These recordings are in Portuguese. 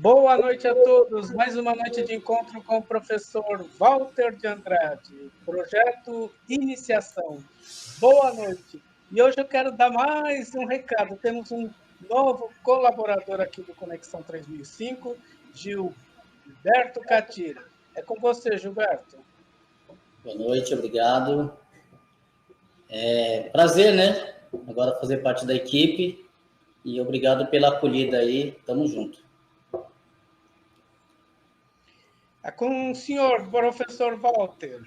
Boa noite a todos. Mais uma noite de encontro com o professor Walter de Andrade, projeto Iniciação. Boa noite. E hoje eu quero dar mais um recado. Temos um novo colaborador aqui do Conexão 3005, Gilberto Catira. É com você, Gilberto. Boa noite, obrigado. Prazer, né? Agora fazer parte da equipe e obrigado pela acolhida aí. Tamo junto. É com o senhor, professor Walter.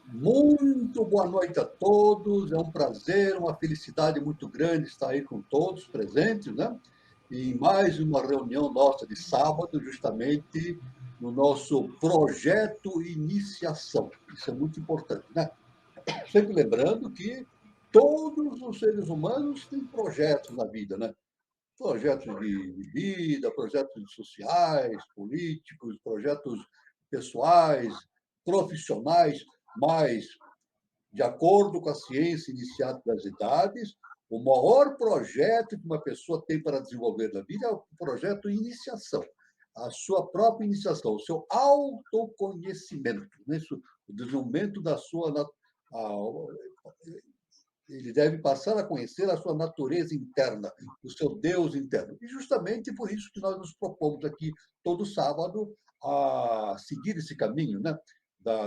Muito boa noite a todos. É um prazer, uma felicidade muito grande estar aí com todos presentes, né? E mais uma reunião nossa de sábado, justamente no nosso projeto Iniciação. Isso é muito importante, né? Sempre lembrando que todos os seres humanos têm projetos na vida, né? Projetos de vida, projetos sociais, políticos, projetos pessoais, profissionais, mas, de acordo com a ciência iniciada das idades, o maior projeto que uma pessoa tem para desenvolver na vida é o projeto iniciação, a sua própria iniciação, o seu autoconhecimento, né? O desenvolvimento da sua... Ele deve passar a conhecer a sua natureza interna, o seu Deus interno. E justamente por isso que nós nos propomos aqui, todo sábado, a seguir esse caminho, né?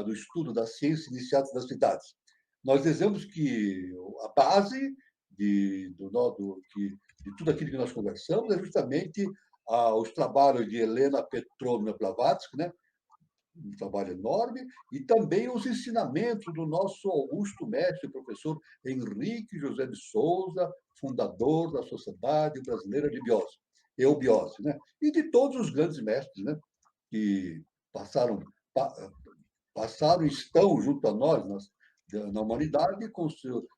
Do estudo da ciência iniciada das cidades. Nós dizemos que a base de tudo aquilo que nós conversamos é justamente os trabalhos de Helena Petrovna Blavatsky, né? Um trabalho enorme, e também os ensinamentos do nosso augusto mestre, professor Henrique José de Souza, fundador da Sociedade Brasileira de Biose, Eubiose, né? E de todos os grandes mestres, né? Que passaram e estão junto a nós na humanidade,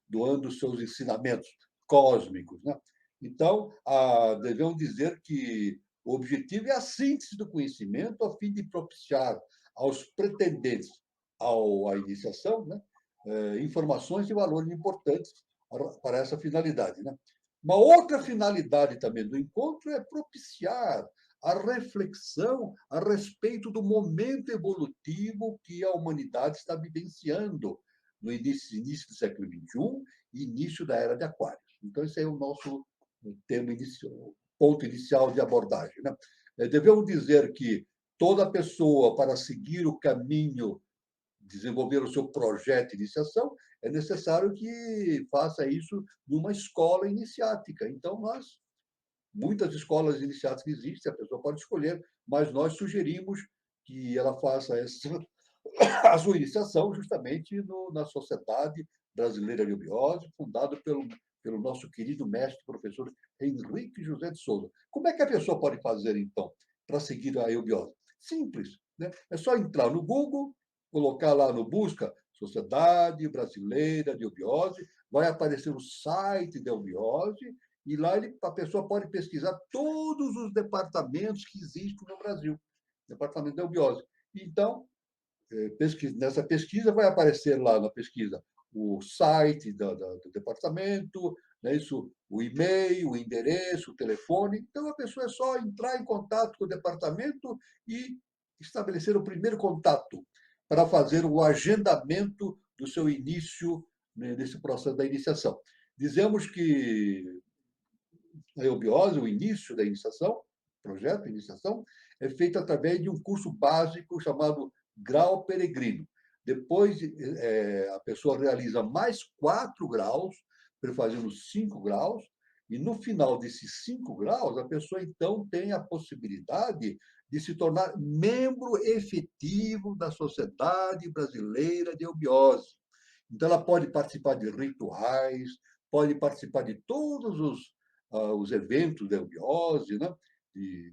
doando seus ensinamentos cósmicos, né? Então, devemos dizer que o objetivo é a síntese do conhecimento a fim de propiciar aos pretendentes à iniciação, né, informações e valores importantes para essa finalidade, né? Uma outra finalidade também do encontro é propiciar a reflexão a respeito do momento evolutivo que a humanidade está vivenciando no início do século XXI e início da Era de Aquários. Então, esse é o nosso tema inicial, ponto inicial de abordagem, né? Devemos dizer que toda pessoa, para seguir o caminho, desenvolver o seu projeto de iniciação, é necessário que faça isso numa escola iniciática. Então, muitas escolas iniciáticas existem, a pessoa pode escolher, mas nós sugerimos que ela faça a sua iniciação justamente na Sociedade Brasileira de Eubiose, fundada pelo nosso querido mestre, professor Henrique José de Souza. Como é que a pessoa pode fazer, então, para seguir a eubiose? Simples, né? É só entrar no Google, colocar lá no busca Sociedade Brasileira de Eubiose, vai aparecer o site da eubiose, e lá a pessoa pode pesquisar todos os departamentos que existem no Brasil, departamento da eubiose. Então, nessa pesquisa vai aparecer lá na pesquisa o site do departamento, né, o e-mail, o endereço, o telefone. Então, a pessoa é só entrar em contato com o departamento e estabelecer o primeiro contato para fazer o agendamento do seu início, né, nesse processo da iniciação. Dizemos que a eubiose, o início da iniciação, projeto de iniciação, é feito através de um curso básico chamado Grau Peregrino. Depois, a pessoa realiza mais 4 graus, fazendo 5 graus, e no final desses 5 graus, a pessoa, então, tem a possibilidade de se tornar membro efetivo da Sociedade Brasileira de Eubiose. Então, ela pode participar de rituais, pode participar de todos os eventos da eubiose, né? De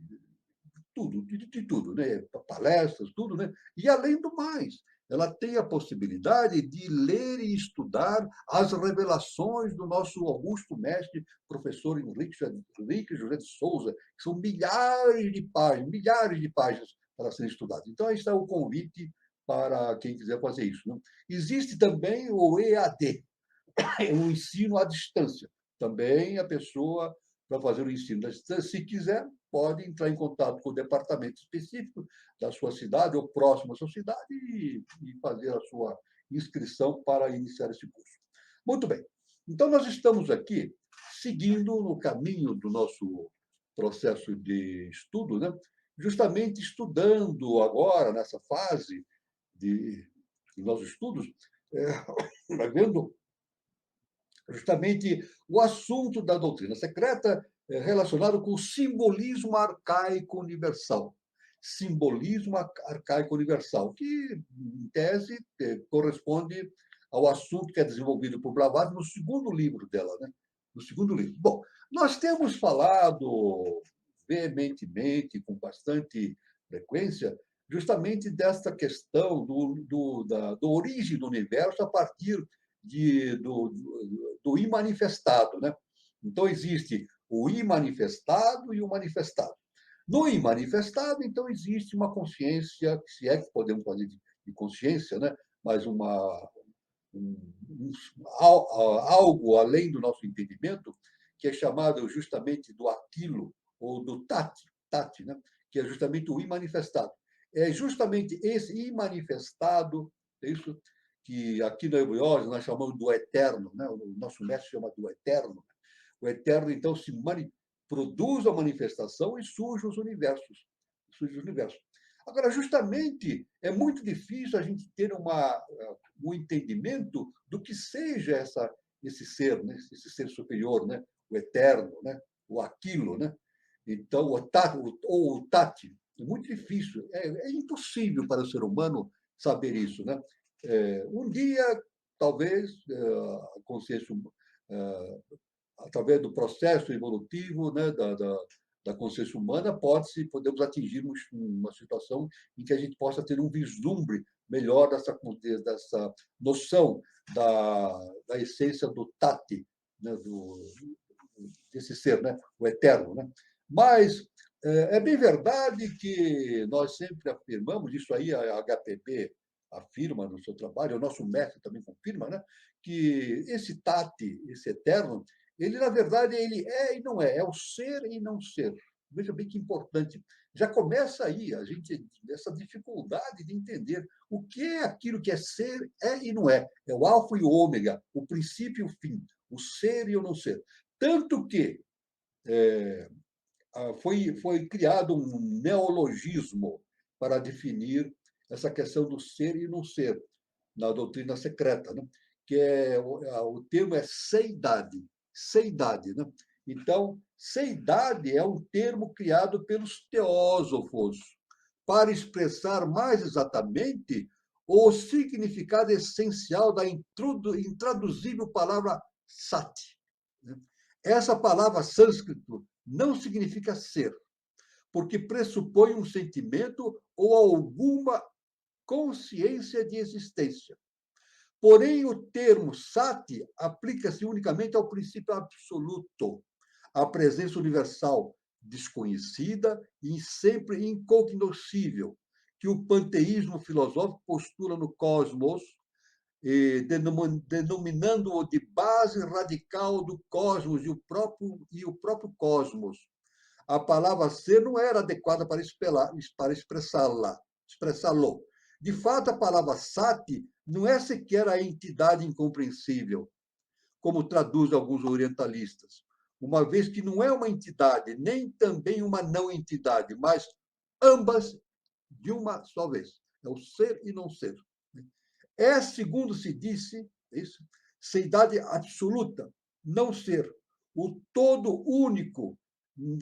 tudo, né? Palestras, tudo, né? E, além do mais, ela tem a possibilidade de ler e estudar as revelações do nosso augusto mestre, professor Henrique José de Souza, que são milhares de páginas para serem estudadas. Então, esse é o convite para quem quiser fazer isso, né? Existe também o EAD, o ensino à distância. Também a pessoa, para fazer o ensino à distância, se quiser, pode entrar em contato com o departamento específico da sua cidade ou próximo à sua cidade e fazer a sua inscrição para iniciar esse curso. Muito bem. Então, nós estamos aqui seguindo no caminho do nosso processo de estudo, né? Justamente estudando agora, nessa fase de nossos estudos, vendo justamente o assunto da doutrina secreta relacionado com o simbolismo arcaico universal. Simbolismo arcaico universal, que, em tese, corresponde ao assunto que é desenvolvido por Blavatsky no segundo livro dela, né? No segundo livro. Bom, nós temos falado veementemente, com bastante frequência, justamente desta questão da origem do universo a partir do imanifestado, né? Então, existe o imanifestado e o manifestado. No imanifestado, então, existe uma consciência, se é que podemos fazer de consciência, né? Mas algo além do nosso entendimento, que é chamado justamente do aquilo, ou do tati, né? Que é justamente o imanifestado. É justamente esse imanifestado, é isso que aqui na Eubiose nós chamamos do eterno, né? O nosso mestre chama do eterno. O eterno, então, produz a manifestação e surge os universos. Agora, justamente, é muito difícil a gente ter um entendimento do que seja esse ser, né? Esse ser superior, né? O eterno, né? O aquilo, né? Então, o tati, é muito difícil, é impossível para o ser humano saber isso, né? Um dia, talvez, a consciência, através do processo evolutivo, né, da consciência humana, podemos atingir uma situação em que a gente possa ter um vislumbre melhor dessa noção da essência do tati, né, desse ser, né, o eterno, né? Mas é bem verdade que nós sempre afirmamos, isso aí a HPB afirma no seu trabalho, o nosso mestre também confirma, né, que esse tati, esse eterno, ele, na verdade, ele é e não é o ser e não ser. Veja bem que importante. Já começa aí essa dificuldade de entender o que é aquilo que é ser, é e não é. É o alfa e o ômega, o princípio e o fim, o ser e o não ser. Tanto que foi criado um neologismo para definir essa questão do ser e não ser na doutrina secreta, né? Que o termo é seidade, né? Então, seidade é um termo criado pelos teósofos para expressar mais exatamente o significado essencial da intraduzível palavra sati. Essa palavra sânscrito não significa ser, porque pressupõe um sentimento ou alguma consciência de existência. Porém, o termo sati aplica-se unicamente ao princípio absoluto, à presença universal, desconhecida e sempre incognoscível, que o panteísmo filosófico postula no cosmos, denominando-o de base radical do cosmos e o próprio cosmos. A palavra ser não era adequada para expressá-lo. De fato, a palavra sati não é sequer a entidade incompreensível, como traduzem alguns orientalistas, uma vez que não é uma entidade, nem também uma não entidade, mas ambas de uma só vez. É o ser e não ser. É, segundo se disse, seidade absoluta, não ser, o todo único,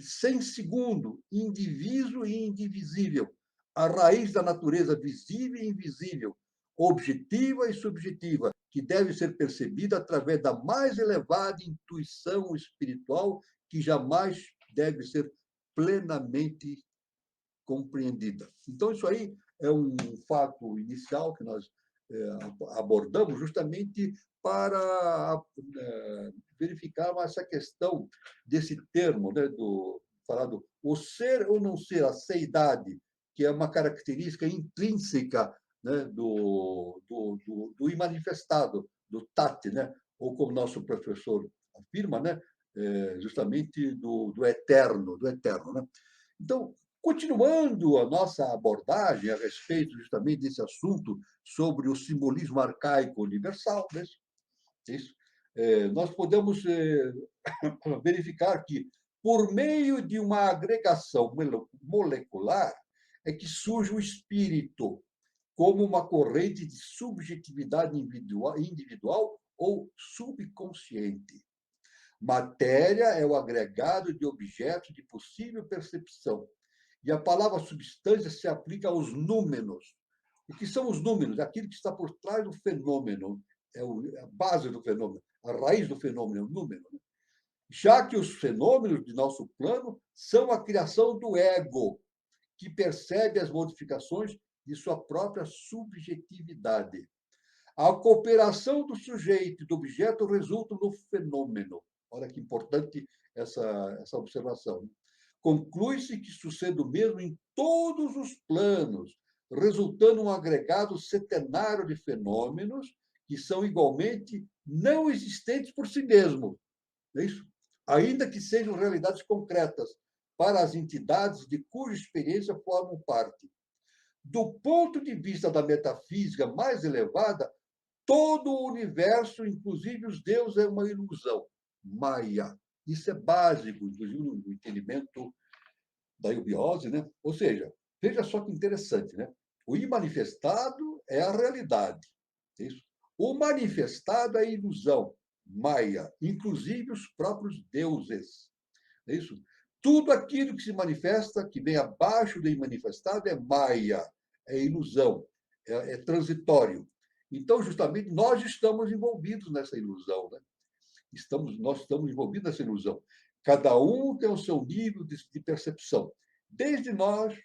sem segundo, indivíduo e indivisível, a raiz da natureza visível e invisível, objetiva e subjetiva, que deve ser percebida através da mais elevada intuição espiritual, que jamais deve ser plenamente compreendida. Então, isso aí é um fato inicial que nós abordamos justamente para verificar essa questão desse termo, né, falado o ser ou não ser, a seidade, que é uma característica intrínseca, né, do imanifestado, do tati, né, ou como nosso professor afirma, né, justamente do eterno, né? Então, continuando a nossa abordagem a respeito justamente desse assunto sobre o simbolismo arcaico universal, né? Isso, nós podemos verificar que, por meio de uma agregação molecular, é que surge o espírito, como uma corrente de subjetividade individual ou subconsciente. Matéria é o agregado de objetos de possível percepção. E a palavra substância se aplica aos números. O que são os números? Aquilo que está por trás do fenômeno, é a base do fenômeno, a raiz do fenômeno, é o número. Já que os fenômenos de nosso plano são a criação do ego, que percebe as modificações de sua própria subjetividade. A cooperação do sujeito e do objeto resulta no fenômeno. Olha que importante essa observação. Conclui-se que sucede o mesmo em todos os planos, resultando um agregado centenário de fenômenos que são igualmente não existentes por si mesmos. Não é isso? Ainda que sejam realidades concretas para as entidades de cuja experiência formam parte. Do ponto de vista da metafísica mais elevada, todo o universo, inclusive os deuses, é uma ilusão. Maya. Isso é básico, inclusive, no entendimento da eubiose, né? Ou seja, veja só que interessante, né? O imanifestado é a realidade. É isso? O manifestado é a ilusão. Maya. Inclusive os próprios deuses. É isso? Tudo aquilo que se manifesta, que vem abaixo do imanifestado, é Maya, é ilusão, é transitório. Então, justamente, nós estamos envolvidos nessa ilusão. Né? Nós estamos envolvidos nessa ilusão. Cada um tem o seu nível de percepção. Desde nós,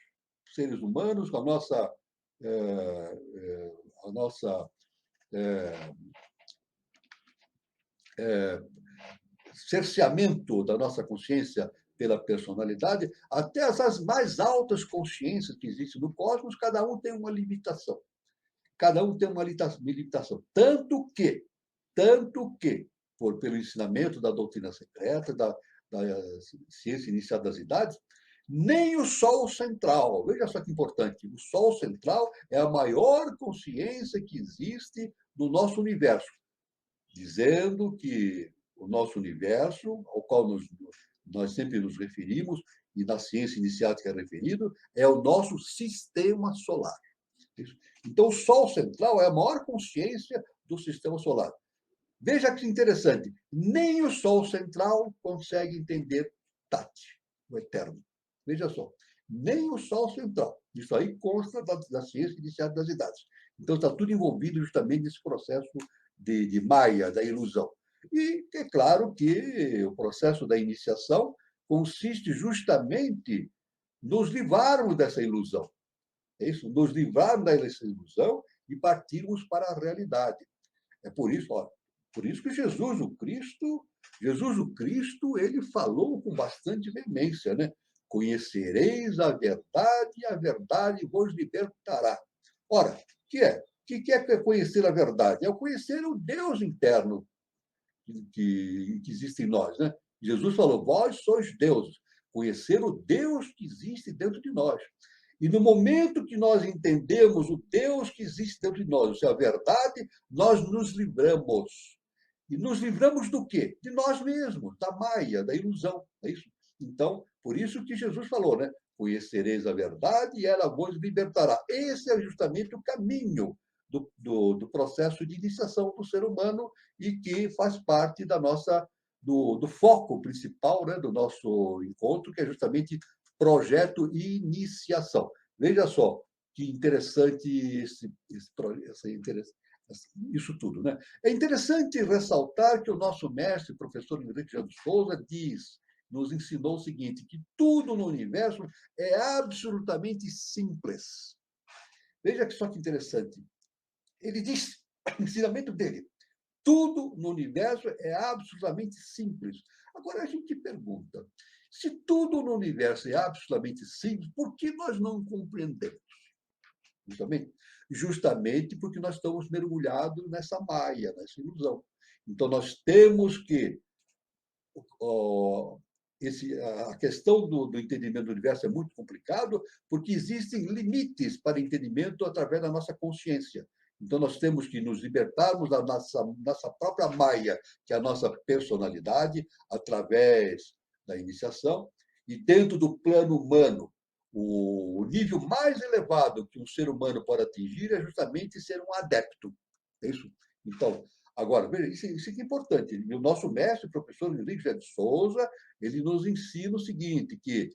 seres humanos, com a nossa cerceamento da nossa consciência pela personalidade, até as mais altas consciências que existem no cosmos, cada um tem uma limitação. Cada um tem uma limitação. Tanto que, pelo ensinamento da doutrina secreta, da ciência iniciada das idades, nem o Sol central, veja só que importante, o Sol central é a maior consciência que existe no nosso universo, dizendo que o nosso universo, ao qual nós sempre nos referimos, e na ciência iniciática é referido, é o nosso sistema solar. Então, o Sol central é a maior consciência do sistema solar. Veja que interessante, nem o Sol central consegue entender Tati, o eterno. Veja só, nem o Sol central. Isso aí consta da ciência iniciada das idades. Então, está tudo envolvido justamente nesse processo de Maya, da ilusão. E é claro que o processo da iniciação consiste justamente nos livrarmos dessa ilusão. É isso, nos livrarmos dessa ilusão e partirmos para a realidade. É por isso, por isso que Jesus o Cristo, ele falou com bastante veemência, né? Conhecereis a verdade e a verdade vos libertará. Ora, o que é conhecer a verdade? É conhecer o Deus interno que existe em nós, né? Jesus falou: vós sois deuses. Conhecer o Deus que existe dentro de nós. E no momento que nós entendemos o Deus que existe dentro de nós, ou seja, a verdade, nós nos livramos. E nos livramos do quê? De nós mesmos, da maia, da ilusão. É isso? Então, por isso que Jesus falou, né? Conhecereis a verdade e ela vos libertará. Esse é justamente o caminho do processo de iniciação do ser humano e que faz parte do foco principal, né, do nosso encontro, que é justamente projeto e iniciação. Veja só que interessante isso tudo. Né? É interessante ressaltar que o nosso mestre, professor Henrique de Souza, nos ensinou o seguinte, que tudo no universo é absolutamente simples. Veja só que interessante. Ele diz, o ensinamento dele, tudo no universo é absolutamente simples. Agora a gente pergunta, se tudo no universo é absolutamente simples, por que nós não compreendemos? Justamente porque nós estamos mergulhados nessa maia, nessa ilusão. Então nós temos que a questão do entendimento do universo é muito complicado, porque existem limites para entendimento através da nossa consciência. Então, nós temos que nos libertarmos da nossa própria maia, que é a nossa personalidade, através da iniciação, e dentro do plano humano, o nível mais elevado que um ser humano pode atingir é justamente ser um adepto. É isso? Então, agora, veja, isso é importante. O nosso mestre, o professor Henrique José de Souza, ele nos ensina o seguinte, que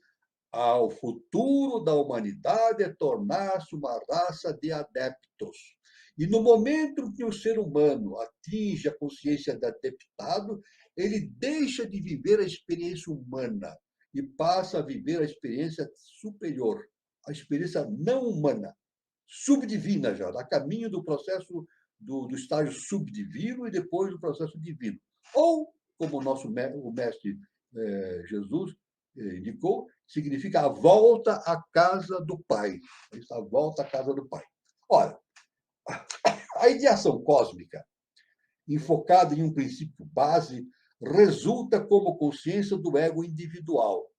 o futuro da humanidade é tornar-se uma raça de adeptos. E no momento que o ser humano atinge a consciência de adeptado, ele deixa de viver a experiência humana e passa a viver a experiência superior, a experiência não humana, subdivina já, a caminho do processo do estágio subdivino e depois do processo divino. Ou, como o mestre Jesus indicou, significa a volta à casa do Pai. A volta à casa do Pai. Ora, a ideação cósmica, enfocada em um princípio base, resulta como consciência do ego individual.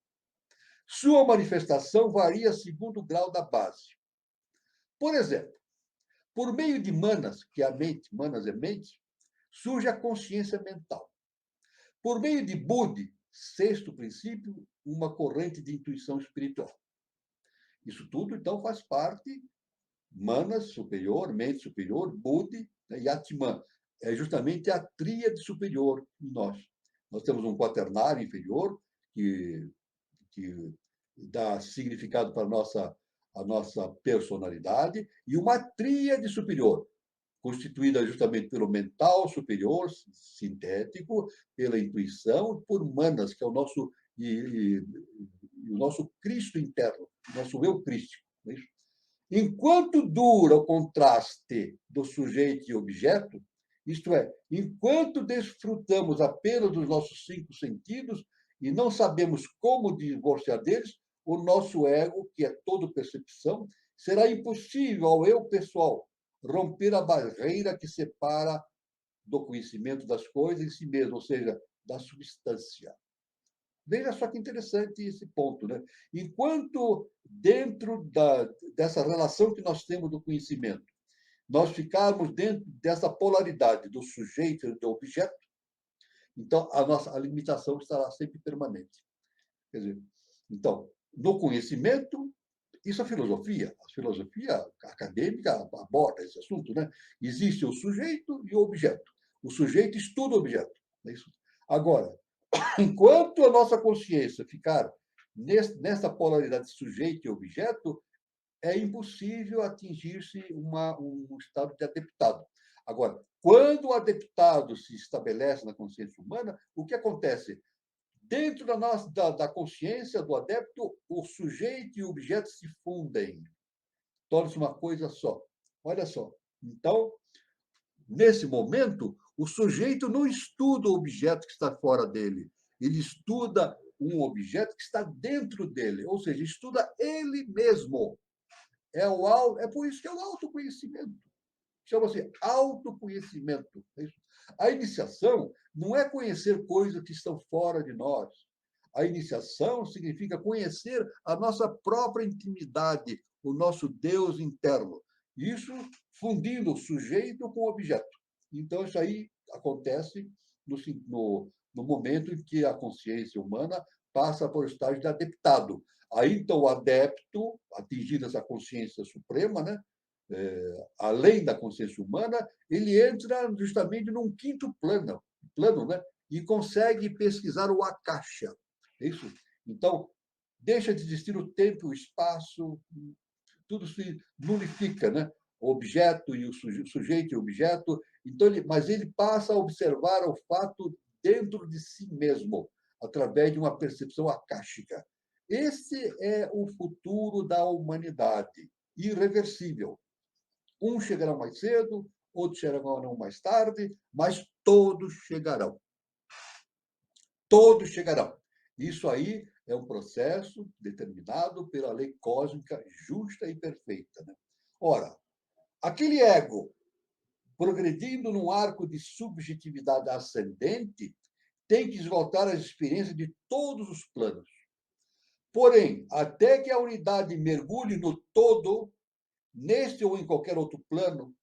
Sua manifestação varia segundo o grau da base. Por exemplo, por meio de manas, que é a mente, manas é mente, surge a consciência mental. Por meio de Budi, sexto princípio, uma corrente de intuição espiritual. Isso tudo, então, faz parte, manas superior, mente superior, Budi, né, e Atman. É justamente a tríade superior em nós. Nós temos um quaternário inferior, que dá significado para a nossa personalidade, e uma tríade superior, constituída justamente pelo mental superior, sintético, pela intuição, por manas, que é o nosso, o nosso Cristo interno, o nosso eu crístico. Não é isso? Enquanto dura o contraste do sujeito e objeto, isto é, enquanto desfrutamos apenas dos nossos 5 sentidos e não sabemos como divorciar deles, o nosso ego, que é todo percepção, será impossível ao eu pessoal romper a barreira que separa do conhecimento das coisas em si mesmo, ou seja, da substância. Veja só que interessante esse ponto, né? Enquanto dentro dessa relação que nós temos do conhecimento, nós ficarmos dentro dessa polaridade do sujeito e do objeto, então a limitação estará sempre permanente. Quer dizer, então, no conhecimento, isso é filosofia. A filosofia acadêmica aborda esse assunto, né? Existe o sujeito e o objeto. O sujeito estuda o objeto. É isso. Agora, enquanto a nossa consciência ficar nessa polaridade de sujeito e objeto, é impossível atingir-se um estado de adeptado. Agora, quando o adeptado se estabelece na consciência humana, o que acontece? Dentro da consciência do adepto, o sujeito e o objeto se fundem, torna-se uma coisa só. Olha só. Então, nesse momento, o sujeito não estuda o objeto que está fora dele, ele estuda um objeto que está dentro dele, ou seja, estuda ele mesmo. É por isso que é o autoconhecimento. Chama-se autoconhecimento. A iniciação não é conhecer coisas que estão fora de nós. A iniciação significa conhecer a nossa própria intimidade, o nosso Deus interno. Isso fundindo o sujeito com o objeto. Então, isso aí acontece no momento em que a consciência humana passa por estágio de adeptado. Aí, então, o adepto, atingindo essa consciência suprema, né, além da consciência humana, ele entra justamente num quinto plano, né, e consegue pesquisar o akasha. É isso? Então, deixa de existir o tempo, o espaço, tudo se nulifica, né? O objeto e o sujeito e o objeto. Então, mas ele passa a observar o fato dentro de si mesmo, através de uma percepção akáshica. Esse é o futuro da humanidade, irreversível. Uns chegarão mais cedo, outros chegarão mais tarde, mas todos chegarão. Todos chegarão. Isso aí é um processo determinado pela lei cósmica justa e perfeita. Né? Ora, aquele ego progredindo num arco de subjetividade ascendente tem que esgotar as experiências de todos os planos. Porém, até que a unidade mergulhe no todo, neste ou em qualquer outro plano,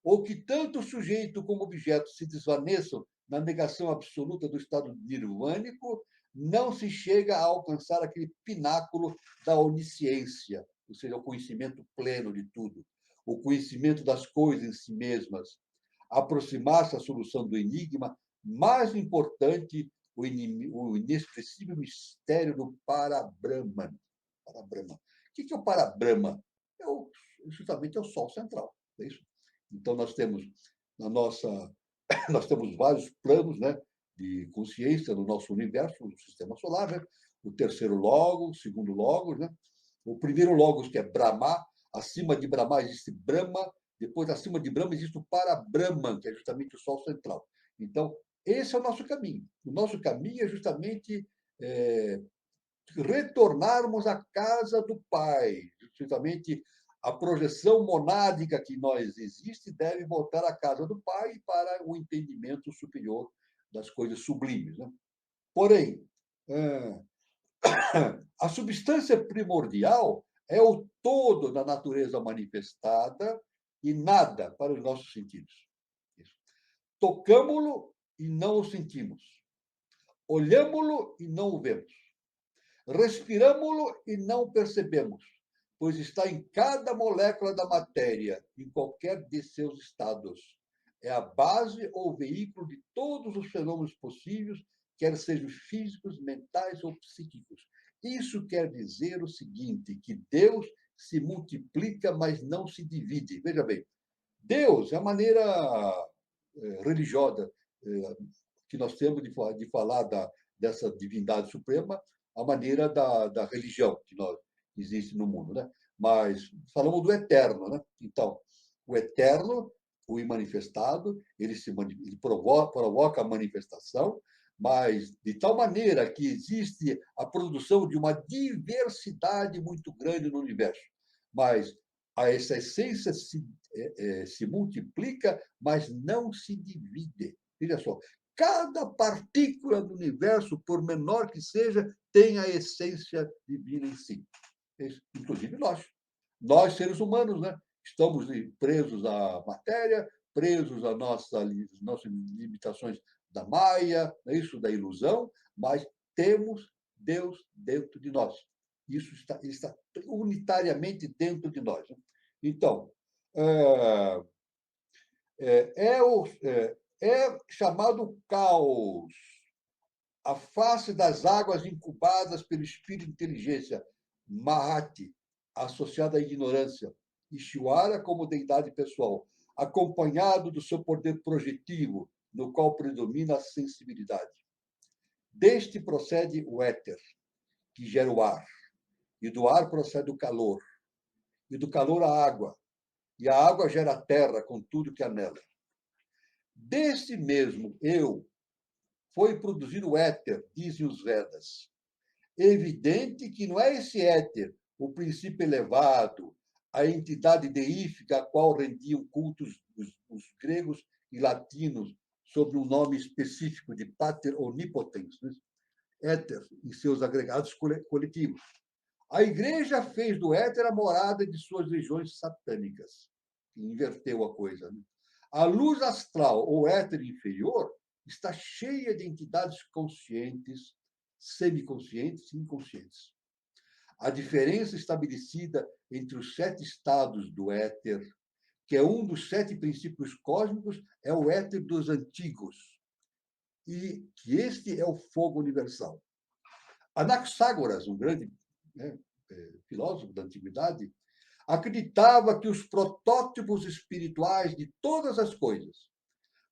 ou que tanto o sujeito como o objeto se desvaneçam na negação absoluta do estado nirvânico, não se chega a alcançar aquele pináculo da onisciência, ou seja, o conhecimento pleno de tudo, o conhecimento das coisas em si mesmas, aproximar-se da solução do enigma mais importante, o inexpressível mistério do Parabrahman. Parabrahman. O que é o Parabrahman? Justamente é o Sol central. É isso? Então, nós temos nós temos vários planos, né, de consciência no nosso universo, no sistema solar, né? O terceiro logos, o segundo logos, né? O primeiro logos, que é Brahma, acima de Brahma existe Brahma, depois acima de Brahma existe o Parabrahman, que é justamente o Sol central. Então, esse é o nosso caminho. O nosso caminho é justamente retornarmos à casa do Pai, justamente a projeção monádica que em nós existe deve voltar à casa do Pai para o entendimento superior das coisas sublimes. Né? Porém, a substância primordial é o todo da natureza manifestada e nada para os nossos sentidos. Tocamo-lo e não o sentimos. Olhamo-lo e não o vemos. Respiramo-lo e não o percebemos, pois está em cada molécula da matéria, em qualquer de seus estados. É a base ou veículo de todos os fenômenos possíveis, quer sejam físicos, mentais ou psíquicos. Isso quer dizer o seguinte, que Deus se multiplica, mas não se divide. Veja bem, Deus é a maneira religiosa que nós temos de falar dessa divindade suprema, a maneira da religião que existe no mundo. Né? Mas falamos do eterno. Né? Então, o eterno, o imanifestado, ele provoca a manifestação, mas de tal maneira que existe a produção de uma diversidade muito grande no universo. Mas essa essência se multiplica, mas não se divide. Veja só, cada partícula do universo, por menor que seja, tem a essência divina em si. Inclusive nós. Nós, seres humanos, né? Estamos presos à matéria, presos às nossas limitações da maia, isso da ilusão, mas temos Deus dentro de nós. Isso está unitariamente dentro de nós. Então, é chamado caos, a face das águas incubadas pelo espírito de inteligência, Mahati, associada à ignorância, Ishvara como deidade pessoal, acompanhado do seu poder projetivo, no qual predomina a sensibilidade. Deste procede o éter, que gera o ar, e do ar procede o calor, e do calor a água, e a água gera a terra com tudo que há nela. Desse mesmo eu foi produzido o éter, dizem os Vedas. É evidente que não é esse éter o princípio elevado, a entidade deífica a qual rendiam cultos os gregos e latinos sob um nome específico de Pater Onipotens, né? Éter, em seus agregados coletivos. A Igreja fez do éter a morada de suas legiões satânicas, que inverteu a coisa. Né? A luz astral, ou éter inferior, está cheia de entidades conscientes, semiconscientes e inconscientes. A diferença estabelecida entre os 7 estados do éter, que é um dos 7 princípios cósmicos, é o éter dos antigos, e que este é o fogo universal. Anaxágoras, um grande filósofo da antiguidade, acreditava que os protótipos espirituais de todas as coisas,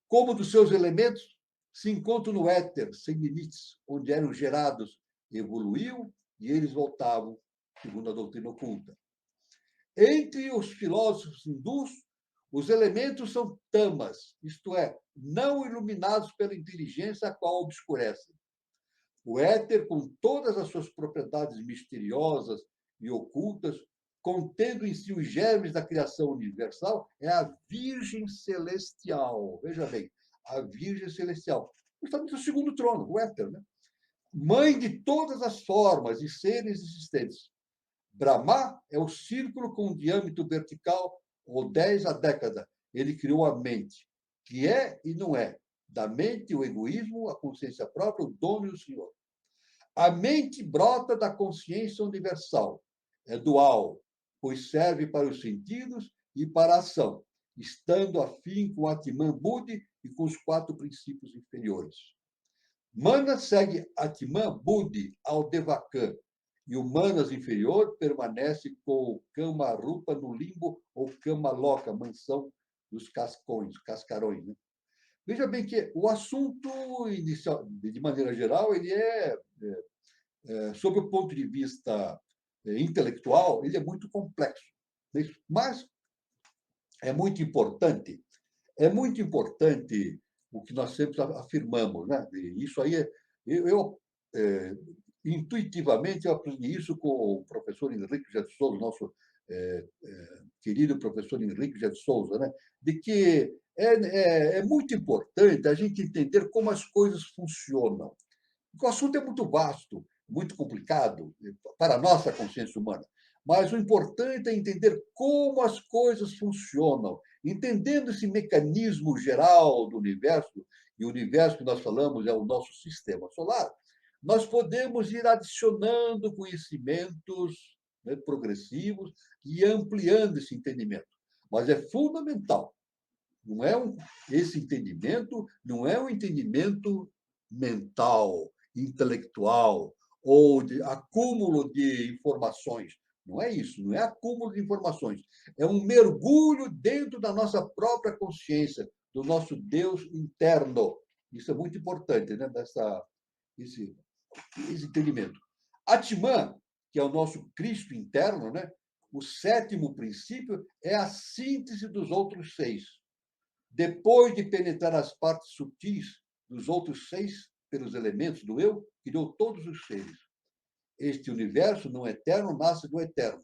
como dos seus elementos, se encontram no éter, sem limites, onde eram gerados, evoluíam e eles voltavam, segundo a doutrina oculta. Entre os filósofos hindus, os elementos são tamas, isto é, não iluminados pela inteligência a qual obscurecem. O éter, com todas as suas propriedades misteriosas e ocultas, contendo em si os germes da criação universal, é a Virgem Celestial. Veja bem, a Virgem Celestial. Justamente o segundo trono, o éter, né? Mãe de todas as formas e seres existentes. Brahma é o círculo com diâmetro vertical, ou 10 a década. Ele criou a mente, que é e não é. Da mente, o egoísmo, a consciência própria, o dono e o senhor. A mente brota da consciência universal. É dual, pois serve para os sentidos e para a ação, estando afim com Atman Budi e com os 4 princípios inferiores. Mana segue Atman Budi ao Devakan, e o Manas inferior permanece com o Kama Rupa no limbo ou Kama Loka, mansão dos cascarões. Né? Veja bem que o assunto inicial, de maneira geral, ele sob o ponto de vista intelectual, ele é muito complexo. Mas é muito importante o que nós sempre afirmamos. Né? Isso aí, intuitivamente, eu aprendi isso com o professor Henrique José de Souza, nosso querido professor Henrique José de Souza, né? De que é muito importante a gente entender como as coisas funcionam. O assunto é muito vasto, muito complicado para a nossa consciência humana. Mas o importante é entender como as coisas funcionam, entendendo esse mecanismo geral do universo, e o universo que nós falamos é o nosso sistema solar, nós podemos ir adicionando conhecimentos, né, progressivos e ampliando esse entendimento. Mas é fundamental. Esse entendimento não é um entendimento mental, intelectual ou de acúmulo de informações. Não é isso, não é acúmulo de informações. É um mergulho dentro da nossa própria consciência, do nosso Deus interno. Isso é muito importante, né? Esse entendimento. Atman, que é o nosso Cristo interno, né? O 7º princípio é a síntese dos outros 6. Depois de penetrar as partes sutis dos outros 6 pelos elementos do eu, criou todos os seres. Este universo não eterno nasce do eterno,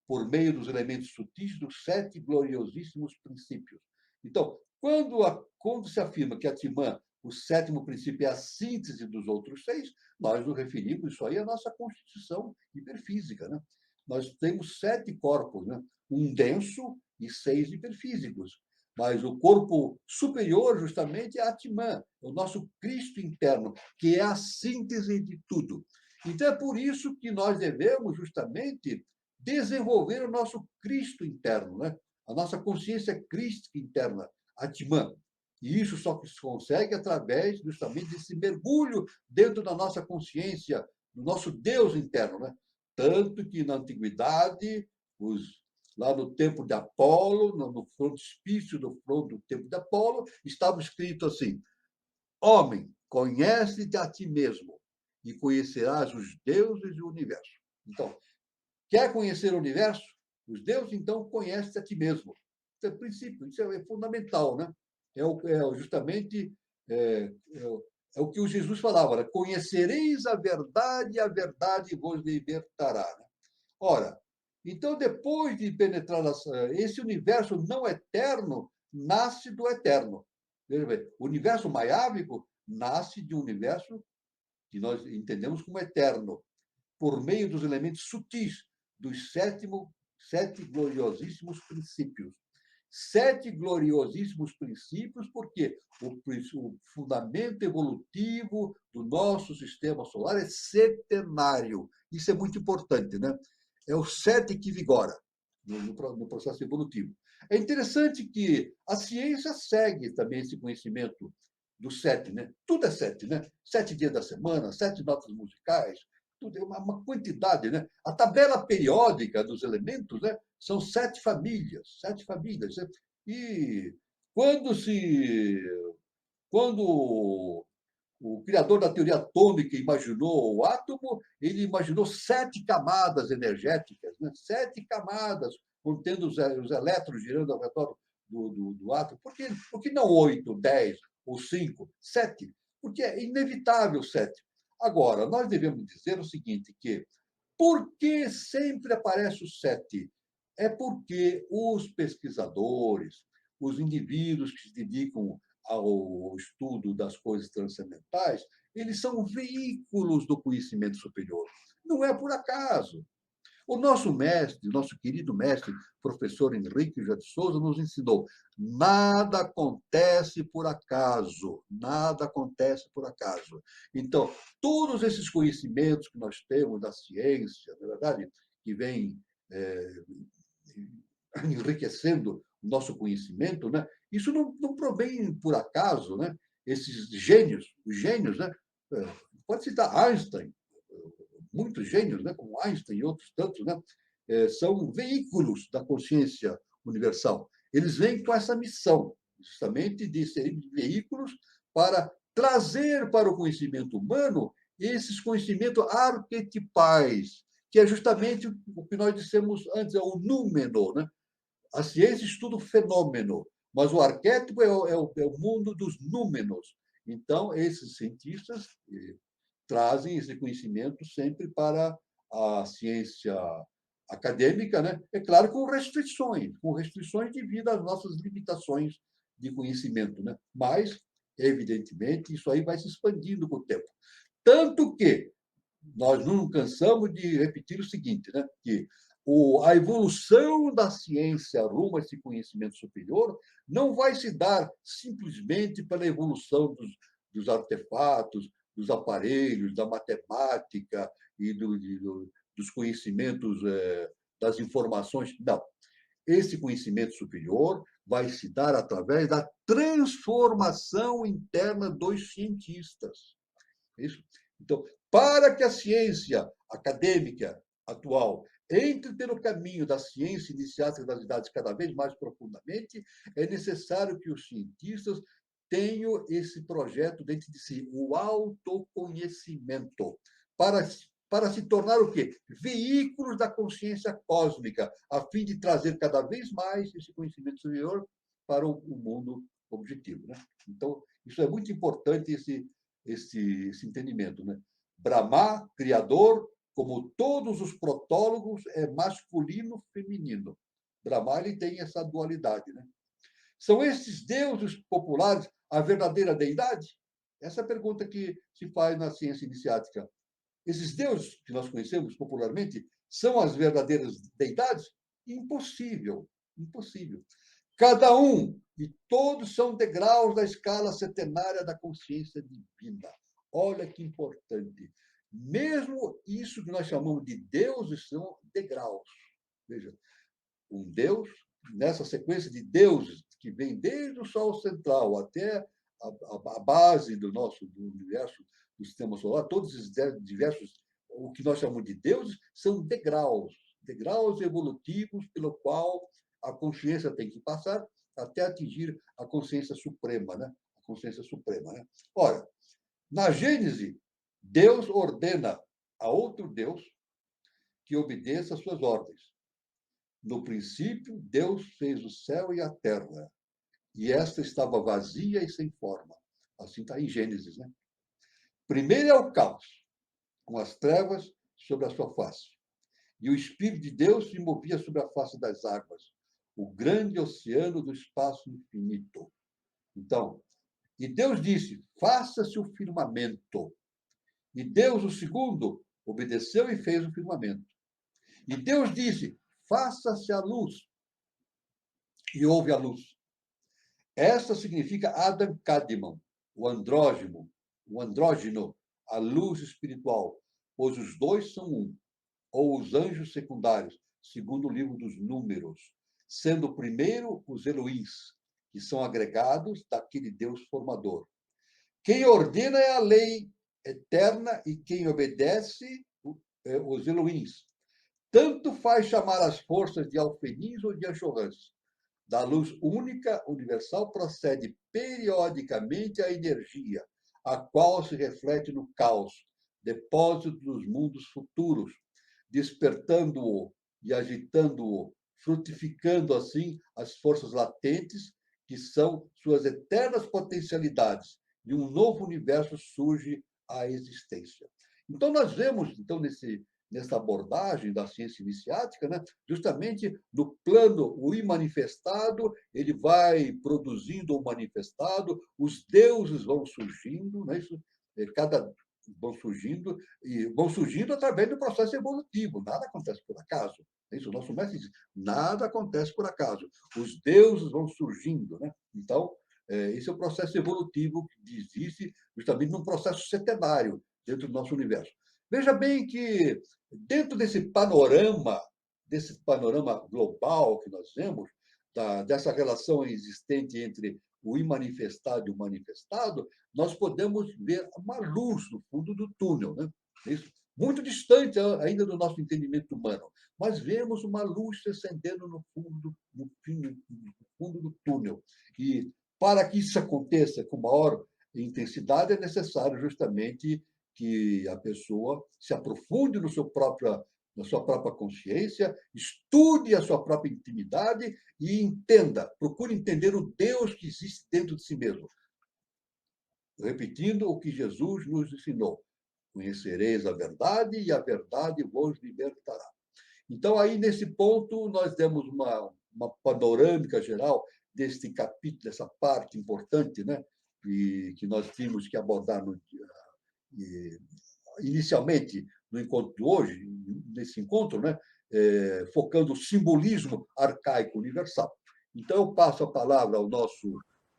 por meio dos elementos sutis dos 7 gloriosíssimos princípios. Então, quando se afirma que Atman, o 7º princípio, é a síntese dos outros 6, nós nos referimos isso aí à nossa constituição hiperfísica. Né? Nós temos 7 corpos, né? Um denso e 6 hiperfísicos. Mas o corpo superior, justamente, é Atman, o nosso Cristo interno, que é a síntese de tudo. Então, é por isso que nós devemos, justamente, desenvolver o nosso Cristo interno, né? A nossa consciência crística interna, Atman. E isso só se consegue através, justamente, desse mergulho dentro da nossa consciência, do nosso Deus interno. Né? Tanto que, na antiguidade, lá no templo de Apolo, no frontispício do templo de Apolo, estava escrito assim: homem, conhece-te a ti mesmo e conhecerás os deuses e o universo. Então, quer conhecer o universo? Os deuses, então, conhece a ti mesmo. Isso é princípio, isso é fundamental, né? Justamente o que o Jesus falava, né? Conhecereis a verdade vos libertará. Né? Ora, então, depois de penetrar esse universo não eterno, nasce do eterno. Veja bem, o universo maiábico nasce de um universo que nós entendemos como eterno, por meio dos elementos sutis dos 7 gloriosíssimos princípios. 7 gloriosíssimos princípios, porque o fundamento evolutivo do nosso sistema solar é setenário. Isso é muito importante, né? É o 7 que vigora no processo evolutivo. É interessante que a ciência segue também esse conhecimento do 7, né? Tudo é 7, né? 7 dias da semana, 7 notas musicais, tudo é uma quantidade, né? A tabela periódica dos elementos, né? São 7 famílias, 7 famílias. Né? E quando o criador da teoria atômica imaginou o átomo, ele imaginou 7 camadas energéticas, né? 7 camadas, contendo os elétrons girando ao redor do átomo. Por que não 8, 10 ou 5? 7? Porque é inevitável 7. Agora, nós devemos dizer o seguinte, que por que sempre aparece o 7? É porque os pesquisadores, os indivíduos que se dedicam ao estudo das coisas transcendentais, eles são veículos do conhecimento superior. Não é por acaso. O nosso mestre, nosso querido mestre, professor Henrique José de Souza, nos ensinou: nada acontece por acaso, nada acontece por acaso. Então, todos esses conhecimentos que nós temos da ciência, na verdade, que vem enriquecendo o nosso conhecimento, né? Isso não provém por acaso, né? Esses gênios, os gênios, né? Pode citar Einstein, muitos gênios, né? Como Einstein e outros tantos, né? São veículos da consciência universal. Eles vêm com essa missão, justamente de serem veículos para trazer para o conhecimento humano esses conhecimentos arquetipais, que é justamente o que nós dissemos antes, é o númeno, né? A ciência estuda o fenômeno, mas o arquétipo é o mundo dos números. Então, esses cientistas trazem esse conhecimento sempre para a ciência acadêmica, né? É claro, com restrições devido às nossas limitações de conhecimento, né? Mas, evidentemente, isso aí vai se expandindo com o tempo. Tanto que nós não cansamos de repetir o seguinte, né? Que a evolução da ciência rumo a esse conhecimento superior não vai se dar simplesmente pela evolução dos artefatos, dos aparelhos, da matemática e dos conhecimentos, das informações. Não. Esse conhecimento superior vai se dar através da transformação interna dos cientistas. Isso? Então, para que a ciência acadêmica atual entre pelo caminho da ciência iniciática das idades cada vez mais profundamente, é necessário que os cientistas tenham esse projeto dentro de si, o autoconhecimento, para se tornar o quê? Veículos da consciência cósmica, a fim de trazer cada vez mais esse conhecimento superior para o mundo objetivo. Né? Então, isso é muito importante, esse entendimento. Né? Brahma, criador, como todos os protólogos, é masculino feminino. Brahma ele tem essa dualidade. Né? São esses deuses populares a verdadeira deidade? Essa é a pergunta que se faz na ciência iniciática. Esses deuses que nós conhecemos popularmente são as verdadeiras deidades? Impossível, impossível. Cada um e todos são degraus da escala centenária da consciência divina. Olha que importante. Mesmo isso que nós chamamos de deuses são degraus. Veja, um Deus, nessa sequência de deuses que vem desde o Sol central até a base do universo, do sistema solar, todos esses diversos, o que nós chamamos de deuses, são degraus evolutivos pelo qual a consciência tem que passar até atingir a consciência suprema, né? A consciência suprema, né? Ora, na Gênese, Deus ordena a outro Deus que obedeça às suas ordens. No princípio, Deus fez o céu e a terra, e esta estava vazia e sem forma. Assim está em Gênesis, né? Primeiro é o caos, com as trevas sobre a sua face. E o Espírito de Deus se movia sobre a face das águas, o grande oceano do espaço infinito. Então, e Deus disse, faça-se o firmamento. E Deus, o segundo, obedeceu e fez o firmamento. E Deus disse, faça-se a luz. E houve a luz. Esta significa Adam Kadmon, o andrógeno, a luz espiritual, pois os dois são um, ou os anjos secundários, segundo o livro dos Números, sendo o primeiro os Elohims, que são agregados daquele Deus formador. Quem ordena é a lei eterna e quem obedece, os Elohims. Tanto faz chamar as forças de alfenis ou de anchorãs. Da luz única, universal, procede periodicamente a energia, a qual se reflete no caos, depósito dos mundos futuros, despertando-o e agitando-o, frutificando assim as forças latentes, que são suas eternas potencialidades, e um novo universo surge à existência. Então, nós vemos, nesse nessa abordagem da ciência iniciática, né? Justamente no plano, o imanifestado, ele vai produzindo o manifestado, os deuses vão surgindo, né? Isso, cada vão surgindo através do processo evolutivo. Nada acontece por acaso. Isso, o nosso mestre diz, nada acontece por acaso. Os deuses vão surgindo, né? Então, esse é o processo evolutivo que existe justamente num processo setenário dentro do nosso universo. Veja bem que, dentro desse panorama global que nós vemos, dessa relação existente entre o imanifestado e o manifestado, nós podemos ver uma luz no fundo do túnel, né? Isso, muito distante ainda do nosso entendimento humano, mas vemos uma luz se acendendo no fundo do túnel. E, para que isso aconteça com maior intensidade, é necessário justamente que a pessoa se aprofunde na sua própria consciência, estude a sua própria intimidade e entenda, procure entender o Deus que existe dentro de si mesmo. Repetindo o que Jesus nos ensinou: conhecereis a verdade e a verdade vos libertará. Então, aí, nesse ponto, nós demos uma panorâmica geral deste capítulo, dessa parte importante, né, que nós tínhamos que abordar inicialmente no encontro de hoje, nesse encontro, né, focando o simbolismo arcaico universal. Então, eu passo a palavra ao nosso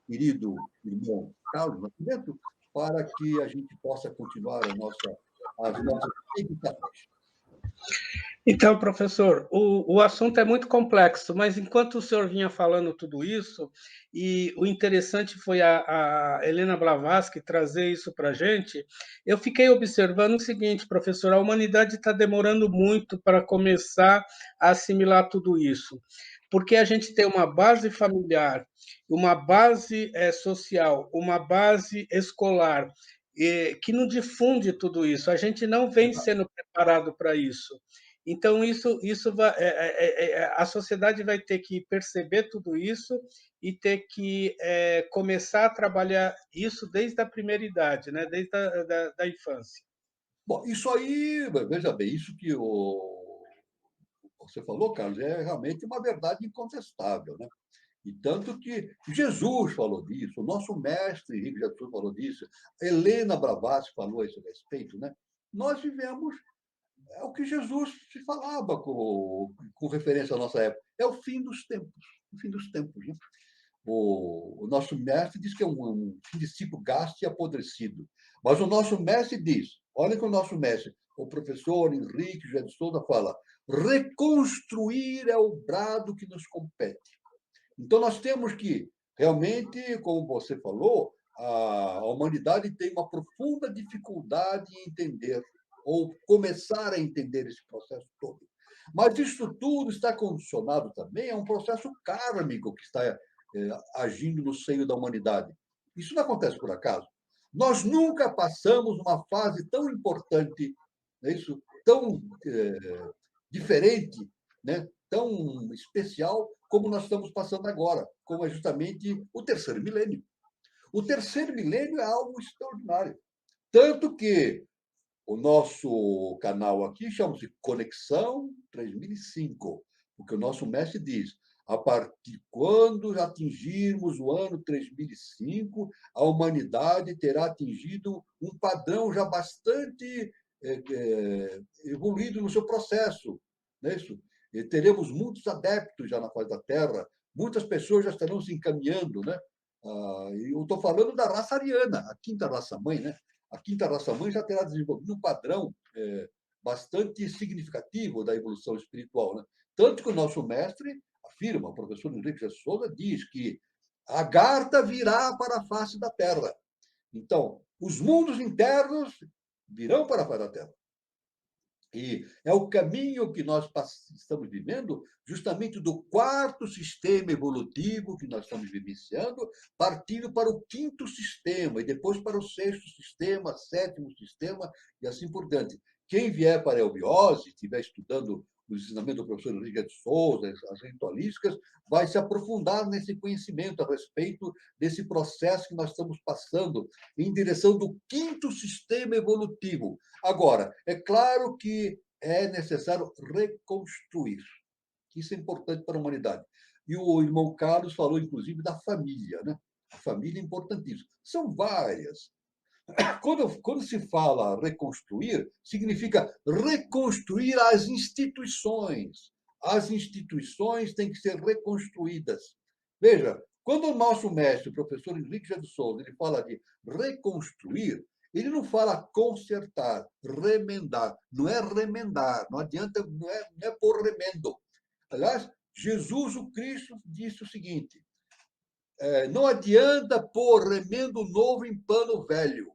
querido irmão Carlos Nascimento para que a gente possa continuar as nossas meditações. Então, professor, o assunto é muito complexo, mas enquanto o senhor vinha falando tudo isso, e o interessante foi a Helena Blavatsky trazer isso para a gente, eu fiquei observando o seguinte, professor: a humanidade está demorando muito para começar a assimilar tudo isso, porque a gente tem uma base familiar, uma base social, uma base escolar, que não difunde tudo isso. A gente não vem sendo preparado para isso. Então, isso vai, a sociedade vai ter que perceber tudo isso e ter que começar a trabalhar isso desde a primeira idade, né? Desde da infância. Bom, isso aí, veja bem, isso que você falou, Carlos, é realmente uma verdade incontestável, né? E tanto que Jesus falou disso, o nosso mestre Henrique Jesus falou disso, Helena Blavatsky falou a esse respeito, né? Nós vivemos o que Jesus se falava com referência à nossa época. É o fim dos tempos. O fim dos tempos. Né? O nosso mestre diz que é um fim de ciclo gasto e apodrecido. Mas o nosso mestre diz, olha que o nosso mestre, o professor Henrique José de Souza fala, reconstruir é o brado que nos compete. Então, nós temos que, realmente, como você falou, a humanidade tem uma profunda dificuldade em entender ou começar a entender esse processo todo. Mas isso tudo está condicionado também a um processo kármico que está agindo no seio da humanidade. Isso não acontece por acaso. Nós nunca passamos uma fase tão importante, né, isso, tão diferente, né, tão especial como nós estamos passando agora, como é justamente o terceiro milênio. O terceiro milênio é algo extraordinário. Tanto que o nosso canal aqui chama-se Conexão 3005, porque o nosso mestre diz, a partir de quando atingirmos o ano 3005, a humanidade terá atingido um padrão já bastante evoluído no seu processo. Não é isso? E teremos muitos adeptos já na face da Terra, muitas pessoas já estarão se encaminhando, né? Eu estou falando da raça ariana, a quinta raça-mãe, né? A quinta raça-mãe já terá desenvolvido um padrão bastante significativo da evolução espiritual. Né? Tanto que o nosso mestre afirma, o professor Henrique de Souza diz que a Agartha virá para a face da Terra. Então, os mundos internos virão para a face da Terra. E é o caminho que nós estamos vivendo, justamente do quarto sistema evolutivo que nós estamos vivenciando, partindo para o quinto sistema, e depois para o sexto sistema, sétimo sistema, e assim por diante. Quem vier para a eubiose, estiver estudando o ensinamento do professor Henrique de Souza, as ritualísticas, vai se aprofundar nesse conhecimento a respeito desse processo que nós estamos passando em direção do quinto sistema evolutivo. Agora, é claro que é necessário reconstruir. Isso é importante para a humanidade. E o irmão Carlos falou, inclusive, da família, né? A família é importantíssima. São várias. Quando se fala reconstruir, significa reconstruir as instituições. As instituições têm que ser reconstruídas. Veja, quando o nosso mestre, o professor Henrique José de Souza, ele fala de reconstruir, ele não fala consertar, remendar. Não é remendar, não adianta, não é por remendo. Aliás, Jesus, o Cristo, disse o seguinte: não adianta pôr remendo novo em pano velho.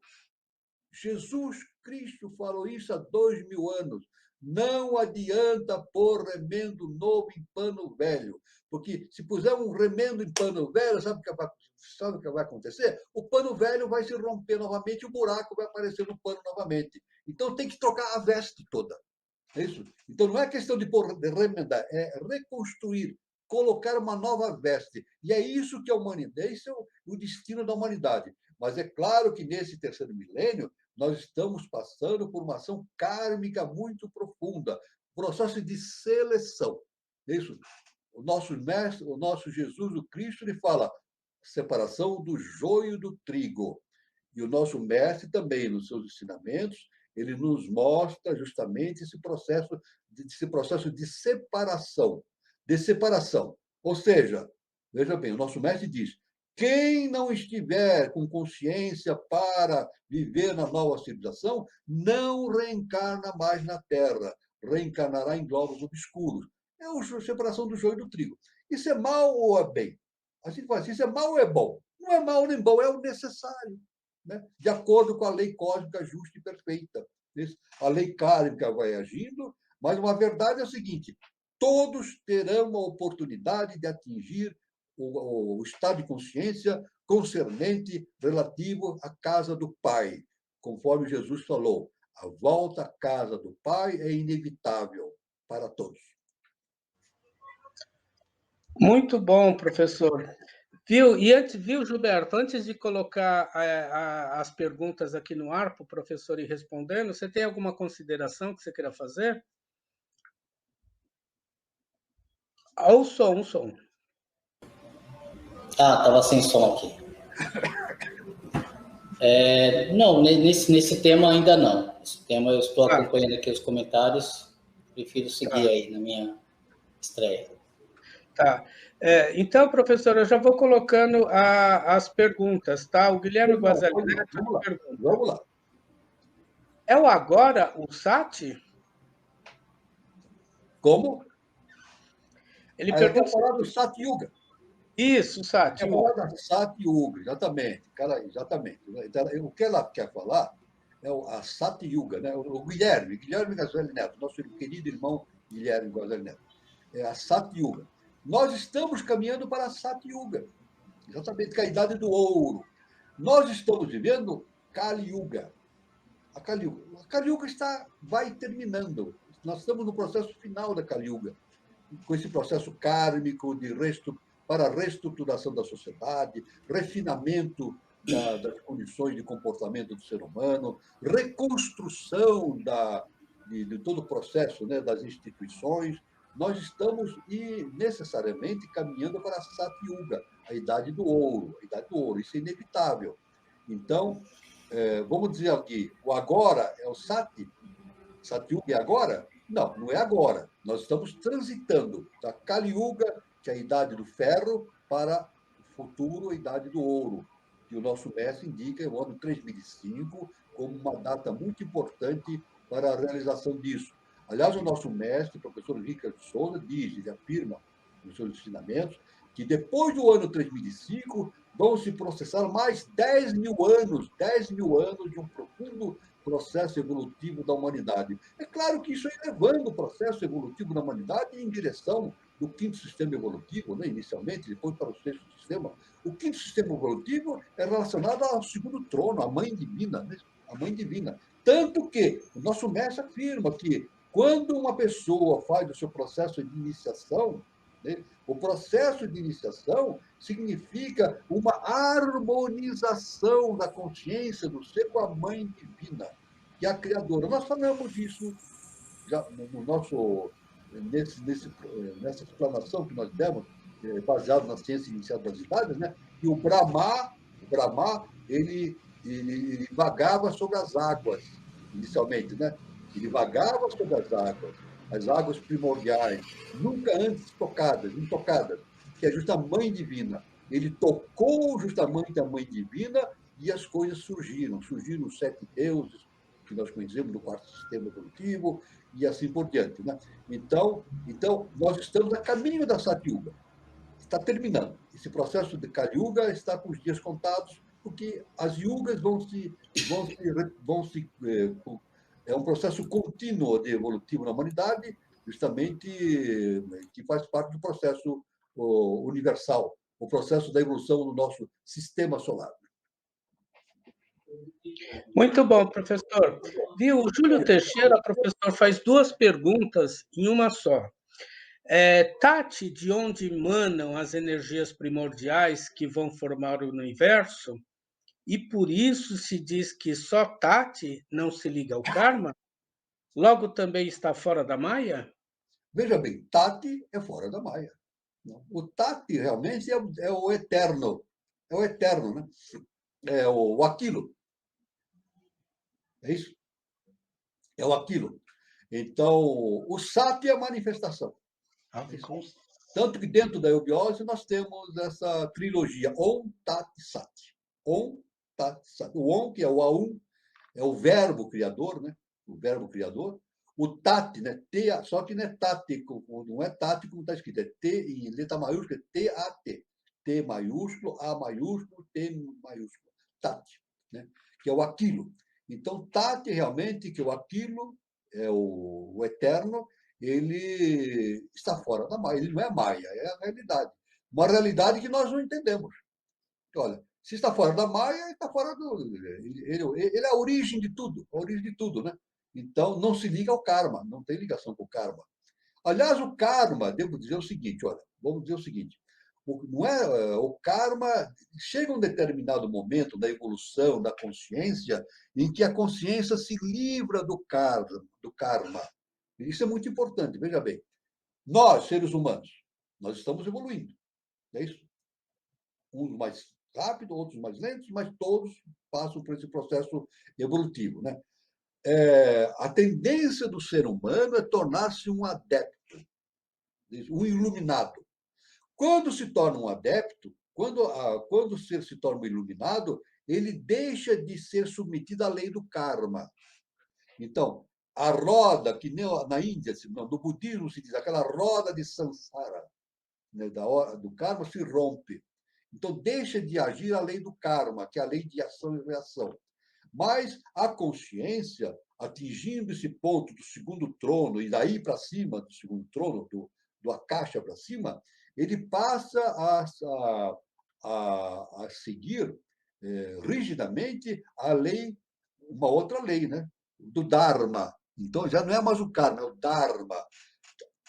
Jesus Cristo falou isso há 2000 anos. Não adianta pôr remendo novo em pano velho, porque se puser um remendo em pano velho, sabe o que vai acontecer? O pano velho vai se romper novamente, o buraco vai aparecer no pano novamente. Então tem que trocar a veste toda. É isso? Então não é questão de remendar, é reconstruir, colocar uma nova veste. E é isso que a humanidade, esse é o destino da humanidade. Mas é claro que nesse terceiro milênio nós estamos passando por uma ação kármica muito profunda, processo de seleção. É isso? O nosso mestre, o nosso Jesus, o Cristo, ele fala separação do joio do trigo. E o nosso mestre também, nos seus ensinamentos, ele nos mostra justamente esse processo de separação, de separação. Ou seja, veja bem, o nosso mestre diz: quem não estiver com consciência para viver na nova civilização, não reencarna mais na Terra, reencarnará em globos obscuros. É a separação do joio e do trigo. Isso é mal ou é bem? A gente fala assim, isso é mal ou é bom? Não é mal nem bom, é o necessário, né? De acordo com a lei cósmica justa e perfeita. A lei kármica vai agindo, mas uma verdade é o seguinte: todos terão a oportunidade de atingir o estado de consciência concernente relativo à casa do Pai. Conforme Jesus falou, a volta à casa do Pai é inevitável para todos. Muito bom, professor. Viu, Gilberto, antes de colocar as perguntas aqui no ar para o professor ir respondendo, você tem alguma consideração que você queira fazer? O som. Estava sem som aqui. Não, nesse tema ainda não. Esse tema eu estou acompanhando aqui os comentários, prefiro seguir aí na minha estreia. Tá. Então, professor, eu já vou colocando as perguntas, tá? O Guilherme Guazelli Neto pergunta. Vamos lá. É o agora o Sati? Como? Ele perguntou. Eu vou falar do Sati Yuga. Isso, Sati. Eu vou falar da Sati Yuga, exatamente. Cara, exatamente. Então, o que ela quer falar é a Sati Yuga, né? O Guilherme Guazelli Neto, nosso querido irmão Guilherme Guazelli Neto. É a Sati Yuga. Nós estamos caminhando para a Sati Yuga, exatamente, que é a idade do ouro. Nós estamos vivendo Kali Yuga. A Kali Yuga vai terminando. Nós estamos no processo final da Kali Yuga, com esse processo kármico para a reestruturação da sociedade, refinamento das condições de comportamento do ser humano, reconstrução de todo o processo, né, das instituições. Nós estamos necessariamente caminhando para a Sati Yuga, a idade do ouro. Isso é inevitável. Então, vamos dizer aqui, o agora é o Sati Yuga é agora? Não é agora. Nós estamos transitando da Kali Yuga, que é a idade do ferro, para o futuro, a idade do ouro, que o nosso mestre indica o ano 3005 como uma data muito importante para a realização disso. Aliás, o nosso mestre, o professor Ricardo Souza, ele afirma nos seus ensinamentos que depois do ano 3005 vão se processar mais 10 mil anos de um profundo processo evolutivo da humanidade. É claro que isso é levando o processo evolutivo da humanidade em direção do quinto sistema evolutivo, né, inicialmente, depois para o sexto sistema. O quinto sistema evolutivo é relacionado ao segundo trono, à mãe divina, né? A mãe divina. Tanto que o nosso mestre afirma que quando uma pessoa faz o seu processo de iniciação, né, o processo de iniciação significa uma harmonização da consciência do ser com a mãe divina, que é a criadora. Nós falamos disso já no nosso, nessa explanação que nós demos, baseado na ciência inicial das idades, né? E o Brahma, ele vagava sobre as águas, inicialmente, né? Ele vagava sobre as águas primordiais, nunca antes tocadas, intocadas, que é justa a Mãe Divina. Ele tocou justamente a Mãe Divina e as coisas surgiram. Surgiram os 7 deuses, que nós conhecemos do quarto sistema evolutivo, e assim por diante. Né? Então, nós estamos a caminho da Satyuga. Está terminando. Esse processo de Kali Yuga está com os dias contados, porque as yugas é um processo contínuo de evolutivo na humanidade, justamente que faz parte do processo universal, o processo da evolução do nosso sistema solar. Muito bom, professor. Viu, o Júlio Teixeira, professor, faz 2 perguntas em uma só. Tati, de onde emanam as energias primordiais que vão formar o universo? E por isso se diz que só Tati não se liga ao karma? Logo também está fora da Maia? Veja bem, Tati é fora da Maia. O Tati realmente é o eterno. É o eterno, né? É o aquilo. É isso? É o aquilo. Então, o Sati é a manifestação. Tanto que dentro da eubiose nós temos essa trilogia, Om, Tat, Sat. Om, Tat, Sat. O Om, que é o Aum, é o verbo criador, né? O verbo criador. O Tat, né? T, só que não é Tate, não é Tate como está escrito, é T em letra maiúscula, T-A-T. T maiúsculo, A maiúsculo, T maiúsculo. Tat, né? Que é o aquilo. Então, Tat realmente, que é o aquilo, é o eterno, ele está fora da Maia. Ele não é Maia, é a realidade. Uma realidade que nós não entendemos. Olha, se está fora da Maia, está fora do. Ele é a origem de tudo, a origem de tudo, né? Então, não se liga ao karma, não tem ligação com o karma. Aliás, o karma, devo dizer o seguinte, olha, vamos dizer o seguinte, não é o karma chega um determinado momento da evolução da consciência em que a consciência se livra do karma. Isso é muito importante, veja bem. Nós, seres humanos, nós estamos evoluindo. É isso? Uns mais rápido, outros mais lentos, mas todos passam por esse processo evolutivo. Né? A tendência do ser humano é tornar-se um adepto, um iluminado. Quando se torna um adepto, quando o ser se torna um iluminado, ele deixa de ser submetido à lei do karma. Então, a roda, que nem na Índia, no budismo se diz, aquela roda de samsara, né, do karma, se rompe. Então, deixa de agir a lei do karma, que é a lei de ação e reação. Mas a consciência, atingindo esse ponto do segundo trono, e daí para cima do segundo trono, do Akasha para cima, ele passa a seguir rigidamente a lei, uma outra lei, né? Do Dharma. Então, já não é mais o karma, é o Dharma.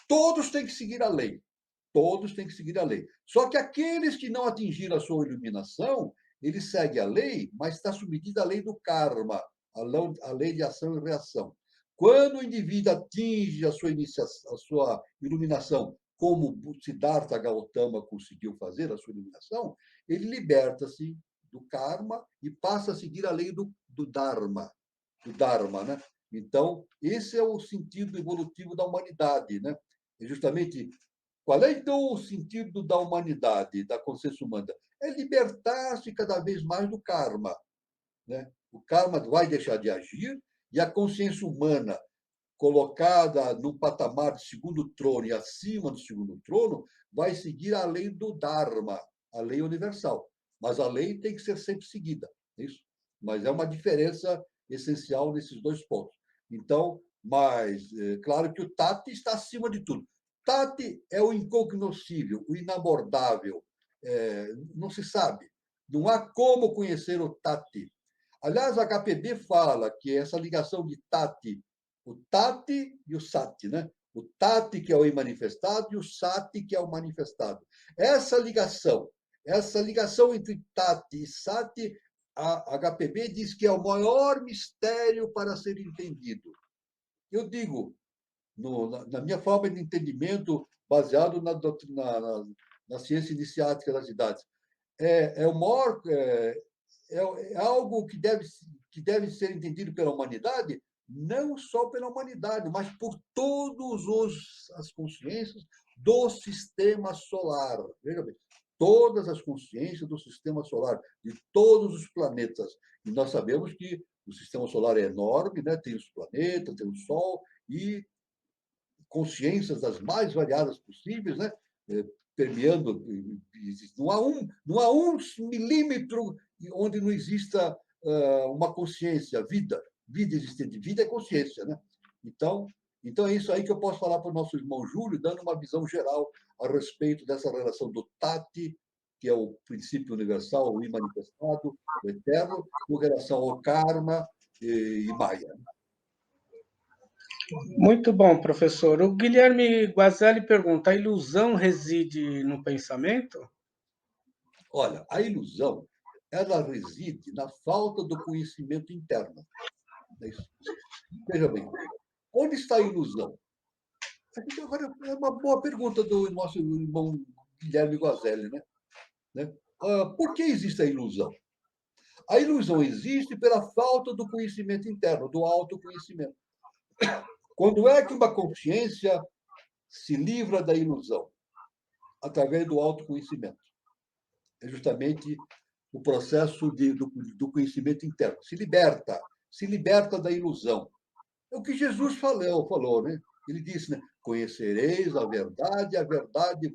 Todos têm que seguir a lei. Todos têm que seguir a lei. Só que aqueles que não atingiram a sua iluminação, ele segue a lei, mas está submetido à lei do karma, a lei de ação e reação. Quando o indivíduo atinge a sua iluminação, como Siddhartha Gautama conseguiu fazer, a sua iluminação, ele liberta-se do karma e passa a seguir a lei do Dharma. Né? Então, esse é o sentido evolutivo da humanidade. Né? É justamente qual é, então, o sentido da humanidade, da consciência humana? É libertar-se cada vez mais do karma. Né? O karma vai deixar de agir e a consciência humana, colocada no patamar de segundo trono e acima do segundo trono, vai seguir a lei do Dharma, a lei universal. Mas a lei tem que ser sempre seguida. É isso? Mas é uma diferença essencial nesses 2 pontos. Então, mas claro que o Tati está acima de tudo. Tati é o incognoscível, o inabordável. Não se sabe. Não há como conhecer o Tati. Aliás, a HPB fala que essa ligação de Tati, o Tati e o Sati, né? O Tati, que é o imanifestado, e o Sati, que é o manifestado. Essa ligação entre Tati e Sati, a HPB diz que é o maior mistério para ser entendido. Eu digo, na minha forma de entendimento, baseado na ciência iniciática das idades. O maior, é algo que deve ser entendido pela humanidade, não só pela humanidade, mas por todas as consciências do sistema solar. Veja bem, todas as consciências do sistema solar, de todos os planetas. E nós sabemos que o sistema solar é enorme, né? Tem os planetas, tem o Sol, e consciências das mais variadas possíveis, né? Permeando. Não há um milímetro onde não exista uma consciência, vida existente. Vida é consciência, né? Então é isso aí que eu posso falar para o nosso irmão Júlio, dando uma visão geral a respeito dessa relação do Tati, que é o princípio universal, o imanifestado, o eterno, com relação ao karma e Maya. Muito bom, professor. O Guilherme Guazelli pergunta: a ilusão reside no pensamento? Olha, a ilusão, ela reside na falta do conhecimento interno. Veja bem, onde está a ilusão? Agora, é uma boa pergunta do nosso irmão Guilherme Guazelli, né? Por que existe a ilusão? A ilusão existe pela falta do conhecimento interno, do autoconhecimento. Quando é que uma consciência se livra da ilusão? Através do autoconhecimento. É justamente o processo do conhecimento interno. Se liberta da ilusão. É o que Jesus falou, né? Ele disse, né? Conhecereis a verdade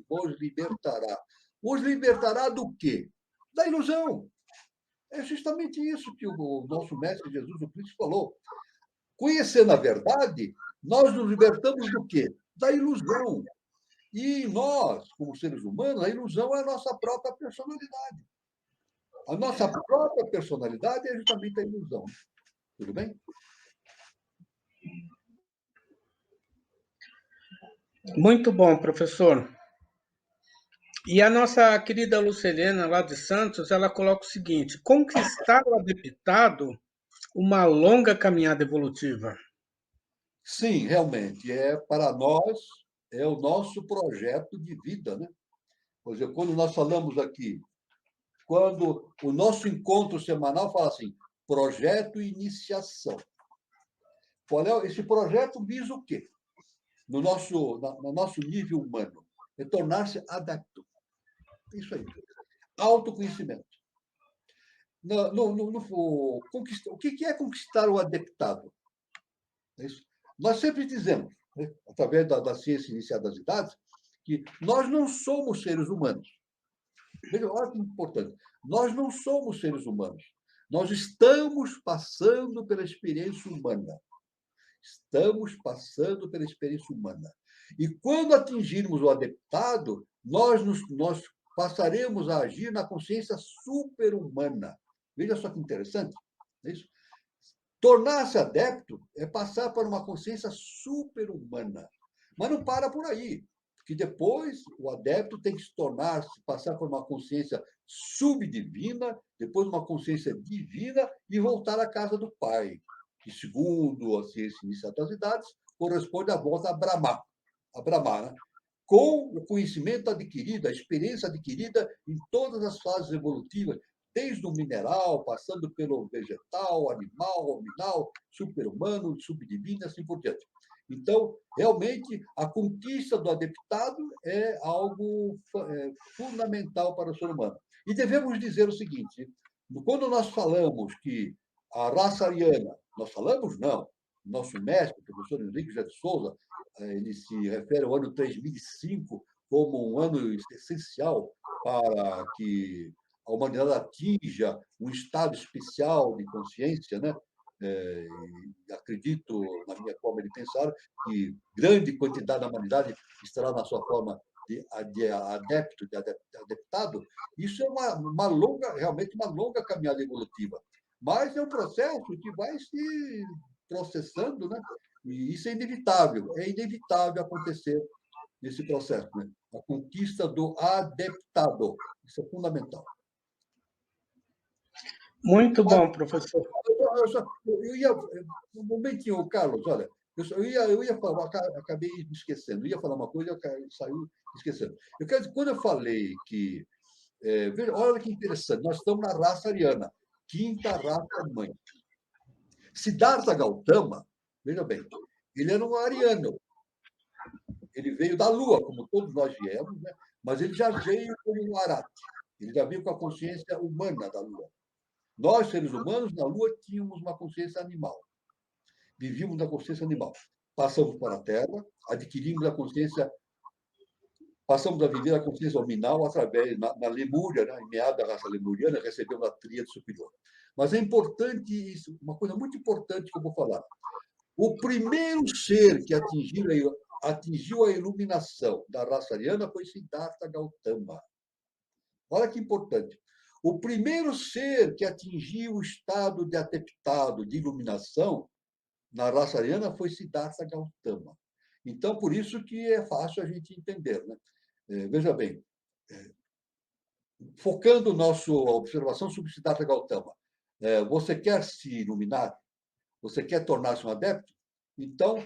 vos libertará. Vos libertará do quê? Da ilusão. É justamente isso que o nosso mestre Jesus, o Cristo, falou. Conhecendo a verdade, nós nos libertamos do quê? Da ilusão. E nós, como seres humanos, a ilusão é a nossa própria personalidade. A nossa própria personalidade é justamente a ilusão. Tudo bem? Muito bom, professor. E a nossa querida Lucilena, lá de Santos, ela coloca o seguinte: conquistar o adeptado, uma longa caminhada evolutiva. Sim, realmente. Para nós, é o nosso projeto de vida, né? Por exemplo, quando nós falamos aqui, quando o nosso encontro semanal fala assim, projeto iniciação. Esse projeto visa o quê? No nosso nível humano. É tornar-se adepto. Isso aí. Autoconhecimento. O que é conquistar o adeptado? É isso. Nós sempre dizemos, né, através da ciência iniciada das idades, que nós não somos seres humanos. Veja, olha que importante. Nós não somos seres humanos. Nós estamos passando pela experiência humana. Estamos passando pela experiência humana. E quando atingirmos o adeptado, nós passaremos a agir na consciência super-humana. Veja só que interessante. Não é isso? Tornar-se adepto é passar para uma consciência super-humana. Mas não para por aí, porque depois o adepto tem que se passar por uma consciência subdivina, depois uma consciência divina e voltar à casa do Pai, que, segundo a ciência inicial das idades, corresponde à volta a Brahma, né? Com o conhecimento adquirido, a experiência adquirida em todas as fases evolutivas, desde o mineral, passando pelo vegetal, animal, hominal, super-humano, subdivino e assim por diante. Então, realmente, a conquista do adeptado é algo fundamental para o ser humano. E devemos dizer o seguinte, quando nós falamos que a raça ariana, nós falamos? Não. Nosso mestre, o professor Henrique José de Souza, ele se refere ao ano 3005 como um ano essencial para que a humanidade atinja um estado especial de consciência, né? Acredito, na minha forma de pensar, que grande quantidade da humanidade estará na sua forma de adepto, de adeptado. Isso é realmente uma longa caminhada evolutiva. Mas é um processo que vai se processando, né? E isso é inevitável acontecer nesse processo, né? A conquista do adeptado. Isso é fundamental. Muito bom, professor. Um momentinho, Carlos, olha, Eu ia falar, acabei me esquecendo. Eu ia falar uma coisa, saiu esquecendo. Eu quero dizer, quando eu falei que... veja, olha que interessante, nós estamos na raça ariana, quinta raça mãe. Siddhartha Gautama, veja bem, ele era um ariano. Ele veio da Lua, como todos nós viemos, né? Mas ele já veio como um arate. Ele já veio com a consciência humana da Lua. Nós, seres humanos, na Lua, tínhamos uma consciência animal. Vivíamos na consciência animal. Passamos para a Terra, adquirimos a consciência, passamos a viver a consciência nominal através, na Lemúria, né? Em meados da raça lemuriana, recebemos a tríade superior. Mas é importante isso, uma coisa muito importante que eu vou falar. O primeiro ser que atingiu a iluminação da raça ariana foi Siddhartha Gautama. Olha que importante. O primeiro ser que atingiu o estado de ateptado, de iluminação, na raça ariana foi Siddhartha Gautama. Então, por isso que é fácil a gente entender. Né? Veja bem, focando nossa observação sobre Siddhartha Gautama, você quer se iluminar? Você quer tornar-se um adepto? Então,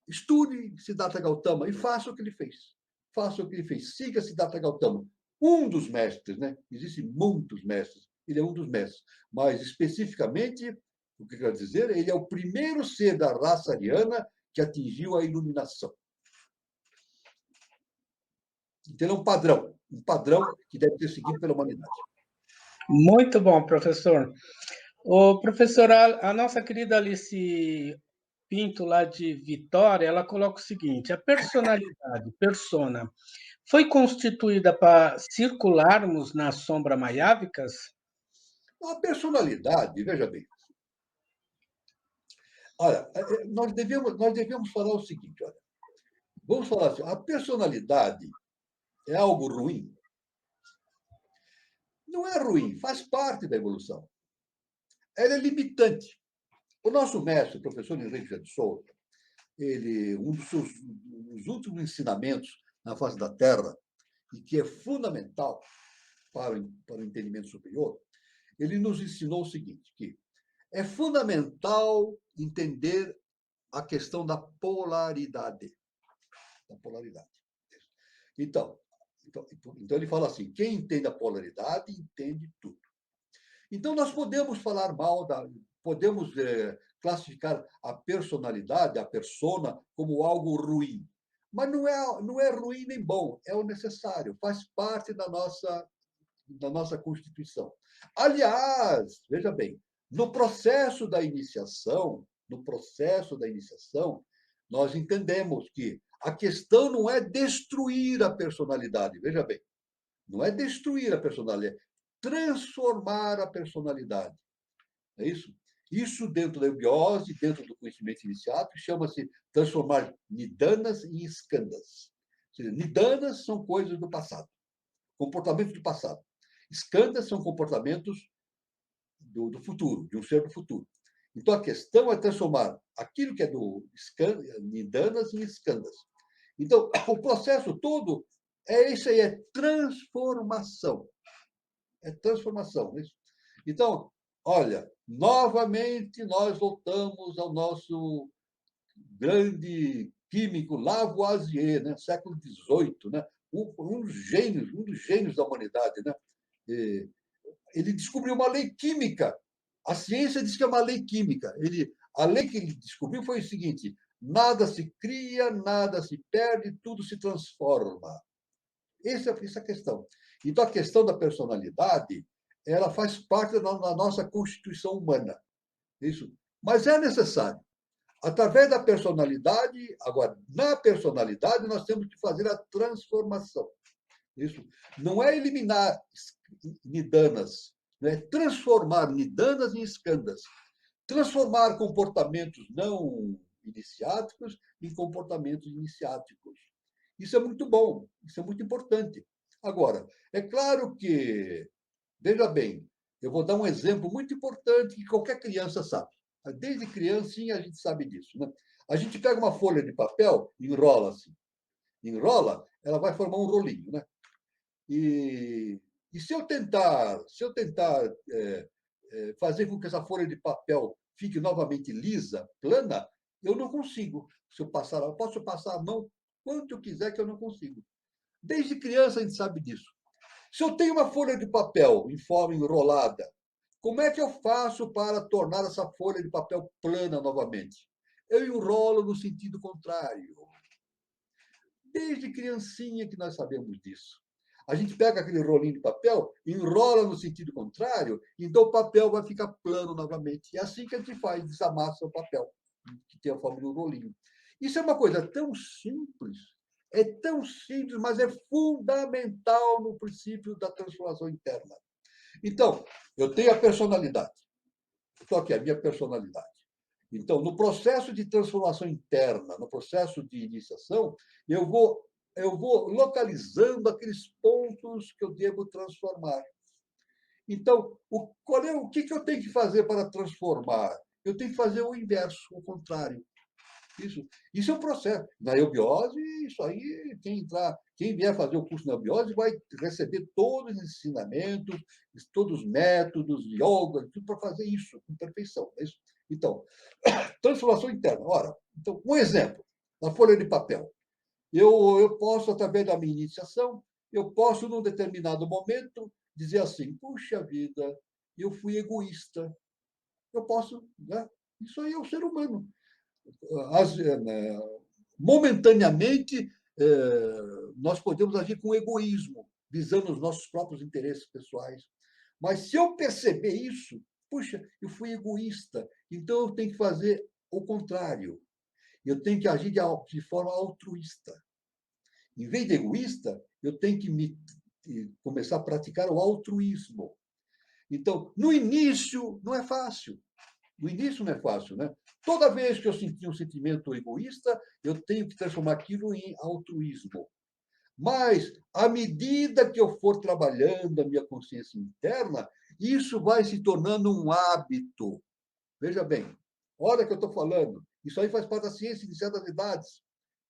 estude Siddhartha Gautama e faça o que ele fez. Faça o que ele fez. Siga Siddhartha Gautama. Um dos mestres, né? Existem muitos mestres. Ele é um dos mestres. Mas, especificamente, o que eu quero dizer, ele é o primeiro ser da raça ariana que atingiu a iluminação. Então, é um padrão que deve ser seguido pela humanidade. Muito bom, professor. O professor, a nossa querida Alice Pinto, lá de Vitória, ela coloca o seguinte: a personalidade, persona, foi constituída para circularmos nas sombras maiávicas? A personalidade, veja bem. Olha, nós devemos falar o seguinte, olha. Vamos falar assim, a personalidade é algo ruim? Não é ruim, faz parte da evolução. Ela é limitante. O nosso mestre, o professor Henrique de Souza, um dos últimos ensinamentos na face da Terra, e que é fundamental para o entendimento superior, ele nos ensinou o seguinte, que é fundamental entender a questão da polaridade. Da polaridade. Então, ele fala assim, quem entende a polaridade, entende tudo. Então, nós podemos falar mal, podemos classificar a personalidade, a persona, como algo ruim. Mas não é ruim nem bom, é o necessário, faz parte da nossa Constituição. Aliás, veja bem, no processo da iniciação, nós entendemos que a questão não é destruir a personalidade, veja bem, não é destruir a personalidade, é transformar a personalidade. É isso? Isso dentro da eubiose, dentro do conhecimento iniciático, chama-se transformar nidanas em skandhas. Nidanas são coisas do passado, comportamentos do passado. Skandhas são comportamentos do futuro, de um ser do futuro. Então, a questão é transformar aquilo que é do nidanas em skandhas. Então, o processo todo é isso aí, é transformação. É transformação. Isso. Então, olha, novamente nós voltamos ao nosso grande químico Lavoisier, né? Século XVIII, né? Um dos gênios da humanidade. Né? Ele descobriu uma lei química. A ciência diz que é uma lei química. A lei que ele descobriu foi o seguinte: nada se cria, nada se perde, tudo se transforma. Essa é a questão. Então, a questão da personalidade, ela faz parte da nossa constituição humana. Isso. Mas é necessário. Através da personalidade, agora, na personalidade, nós temos que fazer a transformação. Isso. Não é eliminar nidanas, né? Transformar nidanas em skandhas. Transformar comportamentos não iniciáticos em comportamentos iniciáticos. Isso é muito bom, isso é muito importante. Agora, é claro que, veja bem, eu vou dar um exemplo muito importante que qualquer criança sabe. Desde criancinha a gente sabe disso. Né? A gente pega uma folha de papel, enrola assim. Enrola, ela vai formar um rolinho. Né? E se eu tentar fazer com que essa folha de papel fique novamente lisa, plana, eu não consigo. Se eu passar, eu posso passar a mão quanto eu quiser que eu não consigo. Desde criança a gente sabe disso. Se eu tenho uma folha de papel em forma enrolada, como é que eu faço para tornar essa folha de papel plana novamente? Eu enrolo no sentido contrário. Desde criancinha que nós sabemos disso. A gente pega aquele rolinho de papel, enrola no sentido contrário, então o papel vai ficar plano novamente. É assim que a gente faz, desamassa o papel, que tem a forma do rolinho. Isso é uma coisa tão simples, mas é fundamental no princípio da transformação interna. Então, eu tenho a personalidade. Só que a minha personalidade. Então, no processo de transformação interna, no processo de iniciação, eu vou localizando aqueles pontos que eu devo transformar. Então, o que eu tenho que fazer para transformar? Eu tenho que fazer o inverso, o contrário. Isso é um processo. Na eubiose, isso aí, quem vier fazer o curso na eubiose vai receber todos os ensinamentos, todos os métodos, yoga, tudo para fazer isso com perfeição. É isso? Então, transformação interna. Ora, então, um exemplo, na folha de papel. Eu posso, através da minha iniciação, eu posso, num determinado momento, dizer assim, puxa vida, eu fui egoísta. Eu posso, né? Isso aí é o ser humano. Momentaneamente, nós podemos agir com egoísmo, visando os nossos próprios interesses pessoais. Mas se eu perceber isso, puxa, eu fui egoísta, então eu tenho que fazer o contrário. Eu tenho que agir de forma altruísta. Em vez de egoísta, eu tenho que começar a praticar o altruísmo. Então, no início, não é fácil. No início não é fácil, né? Toda vez que eu sentir um sentimento egoísta, eu tenho que transformar aquilo em altruísmo. Mas, à medida que eu for trabalhando a minha consciência interna, isso vai se tornando um hábito. Veja bem, olha o que eu estou falando. Isso aí faz parte da ciência inicial das idades,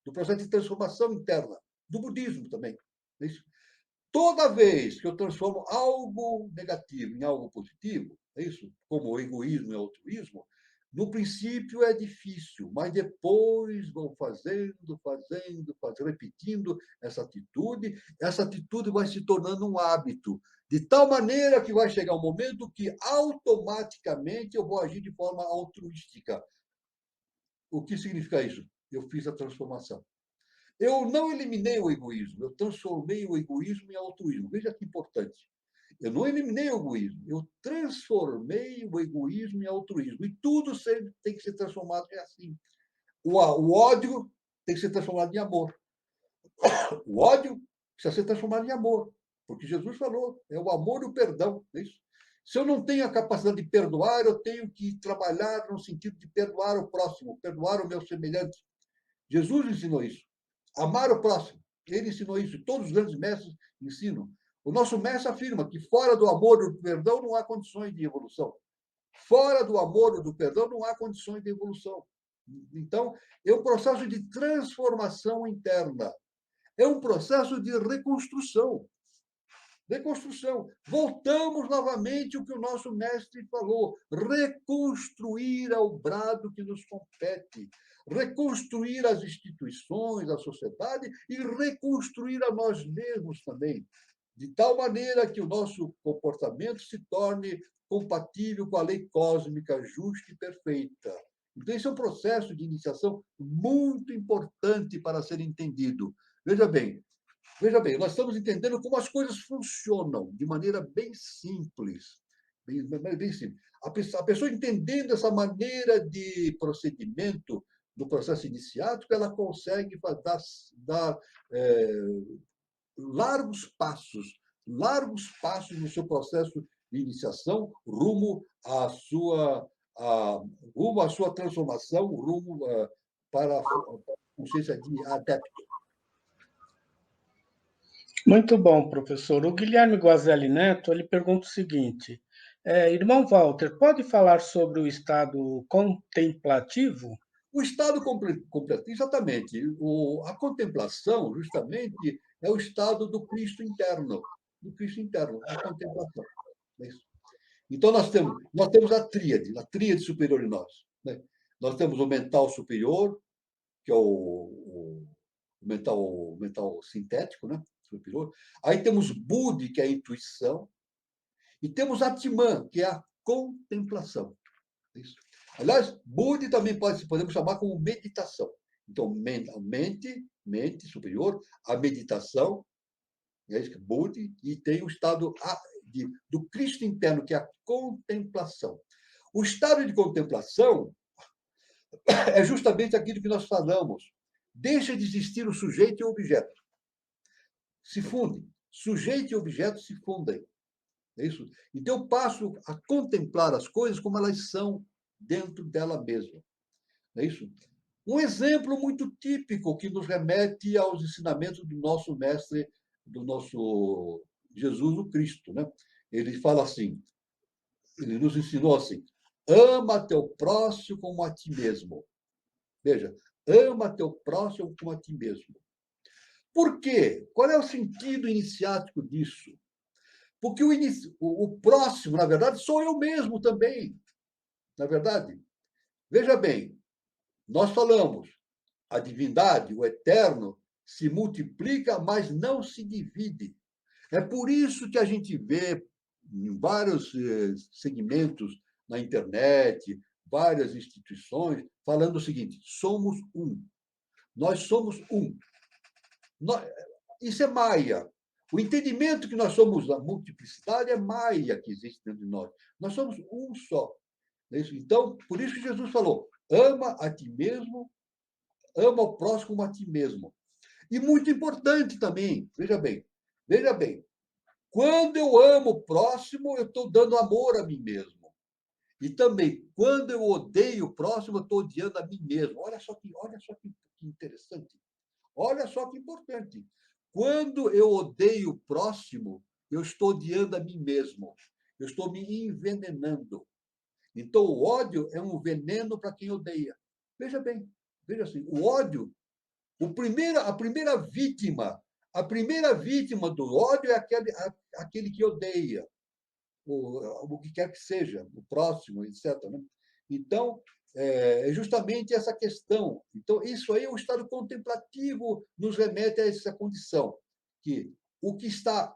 do processo de transformação interna, do budismo também. Isso. Toda vez que eu transformo algo negativo em algo positivo, é isso? Como o egoísmo e o altruísmo, no princípio é difícil, mas depois vão fazendo, repetindo essa atitude vai se tornando um hábito, de tal maneira que vai chegar um momento que automaticamente eu vou agir de forma altruística. O que significa isso? Eu fiz a transformação. Eu não eliminei o egoísmo, eu transformei o egoísmo em altruísmo. Veja que importante. Eu não eliminei o egoísmo, eu transformei o egoísmo em altruísmo. E tudo sempre tem que ser transformado em assim. O ódio tem que ser transformado em amor. O ódio precisa ser transformado em amor. Porque Jesus falou, é o amor e o perdão. É isso? Se eu não tenho a capacidade de perdoar, eu tenho que trabalhar no sentido de perdoar o próximo, perdoar o meu semelhante. Jesus ensinou isso. Amar o próximo. Ele ensinou isso. Todos os grandes mestres ensinam. O nosso mestre afirma que fora do amor e do perdão não há condições de evolução. Fora do amor e do perdão não há condições de evolução. Então, é um processo de transformação interna. É um processo de reconstrução. Reconstrução. Voltamos novamente ao que o nosso mestre falou. Reconstruir é o brado que nos compete. Reconstruir as instituições, a sociedade e reconstruir a nós mesmos também. De tal maneira que o nosso comportamento se torne compatível com a lei cósmica justa e perfeita. Então, esse é um processo de iniciação muito importante para ser entendido. Veja bem, nós estamos entendendo como as coisas funcionam de maneira bem simples. Bem simples. A pessoa entendendo essa maneira de procedimento do processo iniciático, ela consegue dar largos passos no seu processo de iniciação rumo à sua transformação, para a consciência de adepto. Muito bom, professor. O Guilherme Guazelli Neto, ele pergunta o seguinte, irmão Walter, pode falar sobre o estado contemplativo? O estado completo, exatamente. A contemplação, justamente, é o estado do Cristo interno. Do Cristo interno, a contemplação. É isso. Então, nós temos a tríade superior em nós. Né? Nós temos o mental superior, que é o mental sintético, né? Superior. Aí temos Buddhi, que é a intuição, e temos Atman, que é a contemplação. Isso. Aliás, Buddhi também podemos chamar como meditação. Então, mente superior, a meditação, é isso que é Buddhi, e tem o estado do Cristo interno, que é a contemplação. O estado de contemplação é justamente aquilo que nós falamos. Deixa de existir o sujeito e o objeto. Se fundem. Sujeito e objeto se fundem. É isso? Então, eu passo a contemplar as coisas como elas são dentro dela mesma. É isso? Um exemplo muito típico que nos remete aos ensinamentos do nosso mestre, do nosso Jesus o Cristo. Né? Ele fala assim, ele nos ensinou assim, ama teu próximo como a ti mesmo. Veja, ama teu próximo como a ti mesmo. Por quê? Qual é o sentido iniciático disso? Porque o próximo, na verdade, sou eu mesmo também. Na verdade, veja bem, nós falamos, a divindade, o eterno, se multiplica, mas não se divide. É por isso que a gente vê em vários segmentos na internet, várias instituições, falando o seguinte: somos um. Nós somos um. Isso é Maia. O entendimento que nós somos a multiplicidade é Maia que existe dentro de nós. Nós somos um só. Então, por isso que Jesus falou: ama a ti mesmo, ama o próximo como a ti mesmo. E muito importante também, veja bem, quando eu amo o próximo, eu estou dando amor a mim mesmo. E também, quando eu odeio o próximo, eu estou odiando a mim mesmo. Olha só que interessante. Olha só que importante. Quando eu odeio o próximo, eu estou odiando a mim mesmo. Eu estou me envenenando. Então, o ódio é um veneno para quem odeia. Veja bem, veja assim, o ódio, a primeira vítima do ódio é aquele que odeia, o que quer que seja, o próximo, etc. Né? Então, é justamente essa questão. Então, isso aí, o estado contemplativo nos remete a essa condição, que o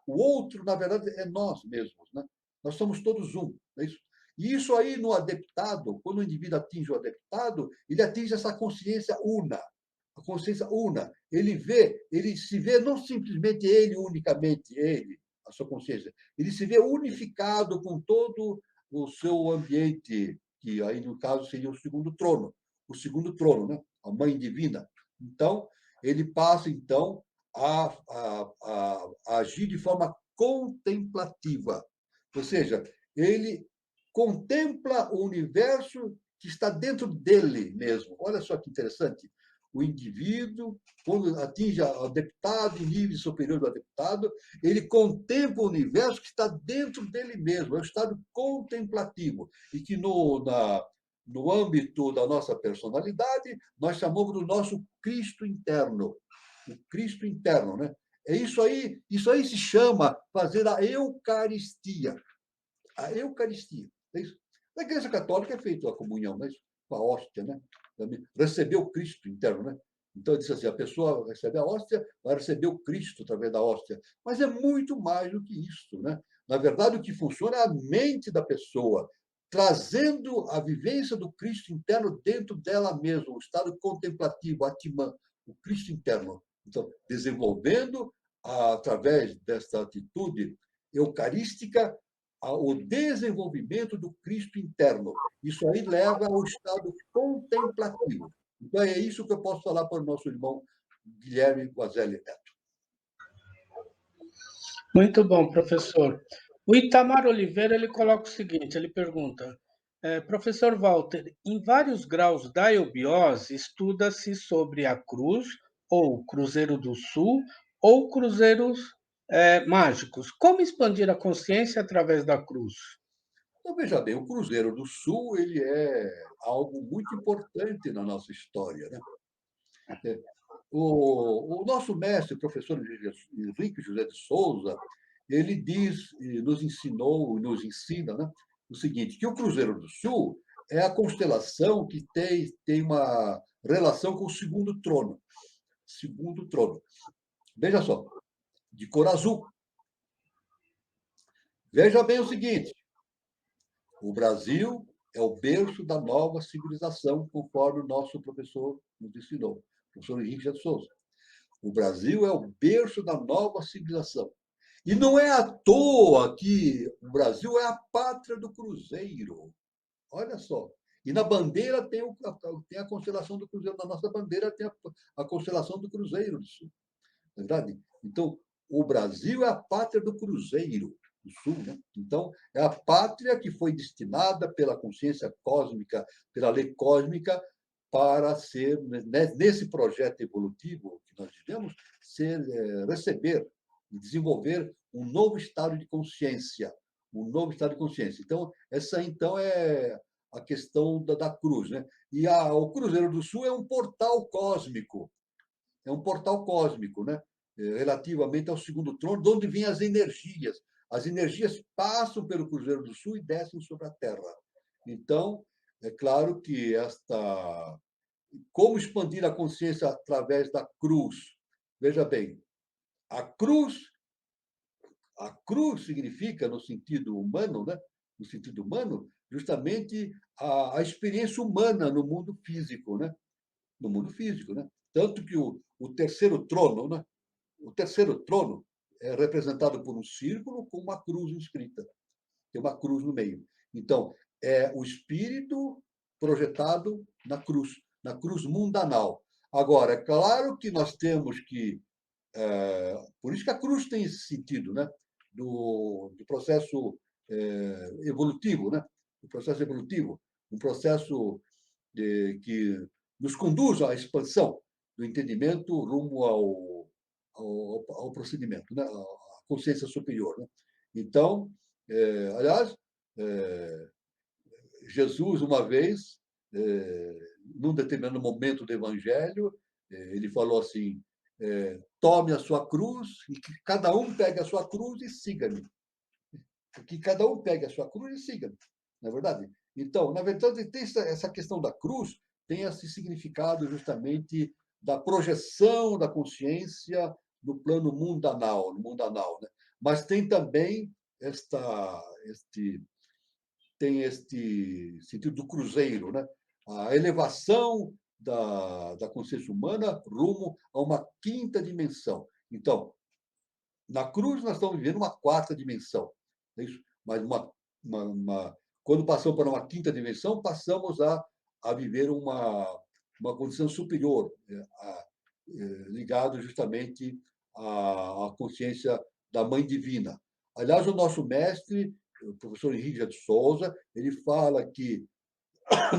outro, na verdade, é nós mesmos. Né? Nós somos todos um. Não é isso? E isso aí, no adeptado, quando o indivíduo atinge o adeptado, ele atinge essa consciência una. A consciência una. Ele se vê não simplesmente ele, unicamente ele, a sua consciência. Ele se vê unificado com todo o seu ambiente, que aí, no caso, seria o segundo trono, né? A mãe divina. Então, ele passa, então, a agir de forma contemplativa. Ou seja, ele contempla o universo que está dentro dele mesmo. Olha só que interessante. O indivíduo, quando atinge o adeptado, em nível superior do adeptado, ele contempla o universo que está dentro dele mesmo, é um estado contemplativo, e que no âmbito da nossa personalidade, nós chamamos do nosso Cristo interno. O Cristo interno, né? Isso aí se chama fazer a Eucaristia. A Eucaristia. É isso. Na Igreja Católica é feita a comunhão, né? Com a hóstia, né? Receber o Cristo interno, né? Então, eu disse assim, a pessoa recebe a hóstia, vai receber o Cristo através da hóstia. Mas é muito mais do que isso, né? Na verdade, o que funciona é a mente da pessoa, trazendo a vivência do Cristo interno dentro dela mesma, o estado contemplativo, Atman, o Cristo interno. Então, desenvolvendo, através dessa atitude eucarística, o desenvolvimento do Cristo interno. Isso aí leva ao estado contemplativo. Então, é isso que eu posso falar para o nosso irmão Guilherme Guazelli Neto. Muito bom, professor. O Itamar Oliveira ele coloca o seguinte, ele pergunta, professor Walter, em vários graus da eubiose, estuda-se sobre a cruz, ou Cruzeiro do Sul, ou cruzeiros mágicos. Como expandir a consciência através da cruz? Então, veja bem, o Cruzeiro do Sul ele é algo muito importante na nossa história. Né? O nosso mestre, o professor Henrique José de Souza, ele nos ensinou, nos ensina, né, o seguinte, que o Cruzeiro do Sul é a constelação que tem uma relação com o segundo trono. Segundo trono. Veja só, de cor azul. Veja bem o seguinte: o Brasil é o berço da nova civilização, conforme o nosso professor nos ensinou, o professor Henrique de Souza. O Brasil é o berço da nova civilização. E não é à toa que o Brasil é a pátria do cruzeiro. Olha só. E na bandeira tem a constelação do cruzeiro. Na nossa bandeira tem a constelação do Cruzeiro do Sul. Não é verdade? Então, o Brasil é a pátria do cruzeiro do Sul. Né? Então, é a pátria que foi destinada pela consciência cósmica, pela lei cósmica, para ser, nesse projeto evolutivo que nós vivemos, receber e desenvolver um novo estado de consciência. Um novo estado de consciência. Então, essa então é a questão da cruz. Né? E o Cruzeiro do Sul é um portal cósmico. É um portal cósmico, né? Relativamente ao segundo trono, de onde vêm as energias. As energias passam pelo Cruzeiro do Sul e descem sobre a Terra. Então, é claro que como expandir a consciência através da cruz? Veja bem, a cruz significa, no sentido humano, né? No sentido humano, justamente a experiência humana no mundo físico, né? No mundo físico, né? Tanto que o terceiro trono, né? O terceiro trono é representado por um círculo com uma cruz inscrita. Tem uma cruz no meio. Então, é o espírito projetado na cruz mundanal. Agora, é claro que nós temos que... por isso que a cruz tem esse sentido, né? Do processo evolutivo, né? Do processo evolutivo. Um processo que nos conduz à expansão do entendimento rumo ao procedimento, né? À consciência superior. Né? Então, aliás, Jesus, uma vez, num determinado momento do Evangelho, ele falou assim: tome a sua cruz e que cada um pegue a sua cruz e siga-me. Que cada um pegue a sua cruz e siga-me. Não é verdade? Então, na verdade, tem essa questão da cruz, tem esse significado justamente da projeção da consciência no plano mundanal, né? Mas tem também este sentido do cruzeiro, né? A elevação da consciência humana rumo a uma quinta dimensão. Então, na cruz nós estamos vivendo uma quarta dimensão, é isso? Mas quando passamos para uma quinta dimensão, passamos a viver uma condição superior, ligado justamente à consciência da Mãe Divina. Aliás, o nosso mestre, o professor Henrique de Souza, ele fala que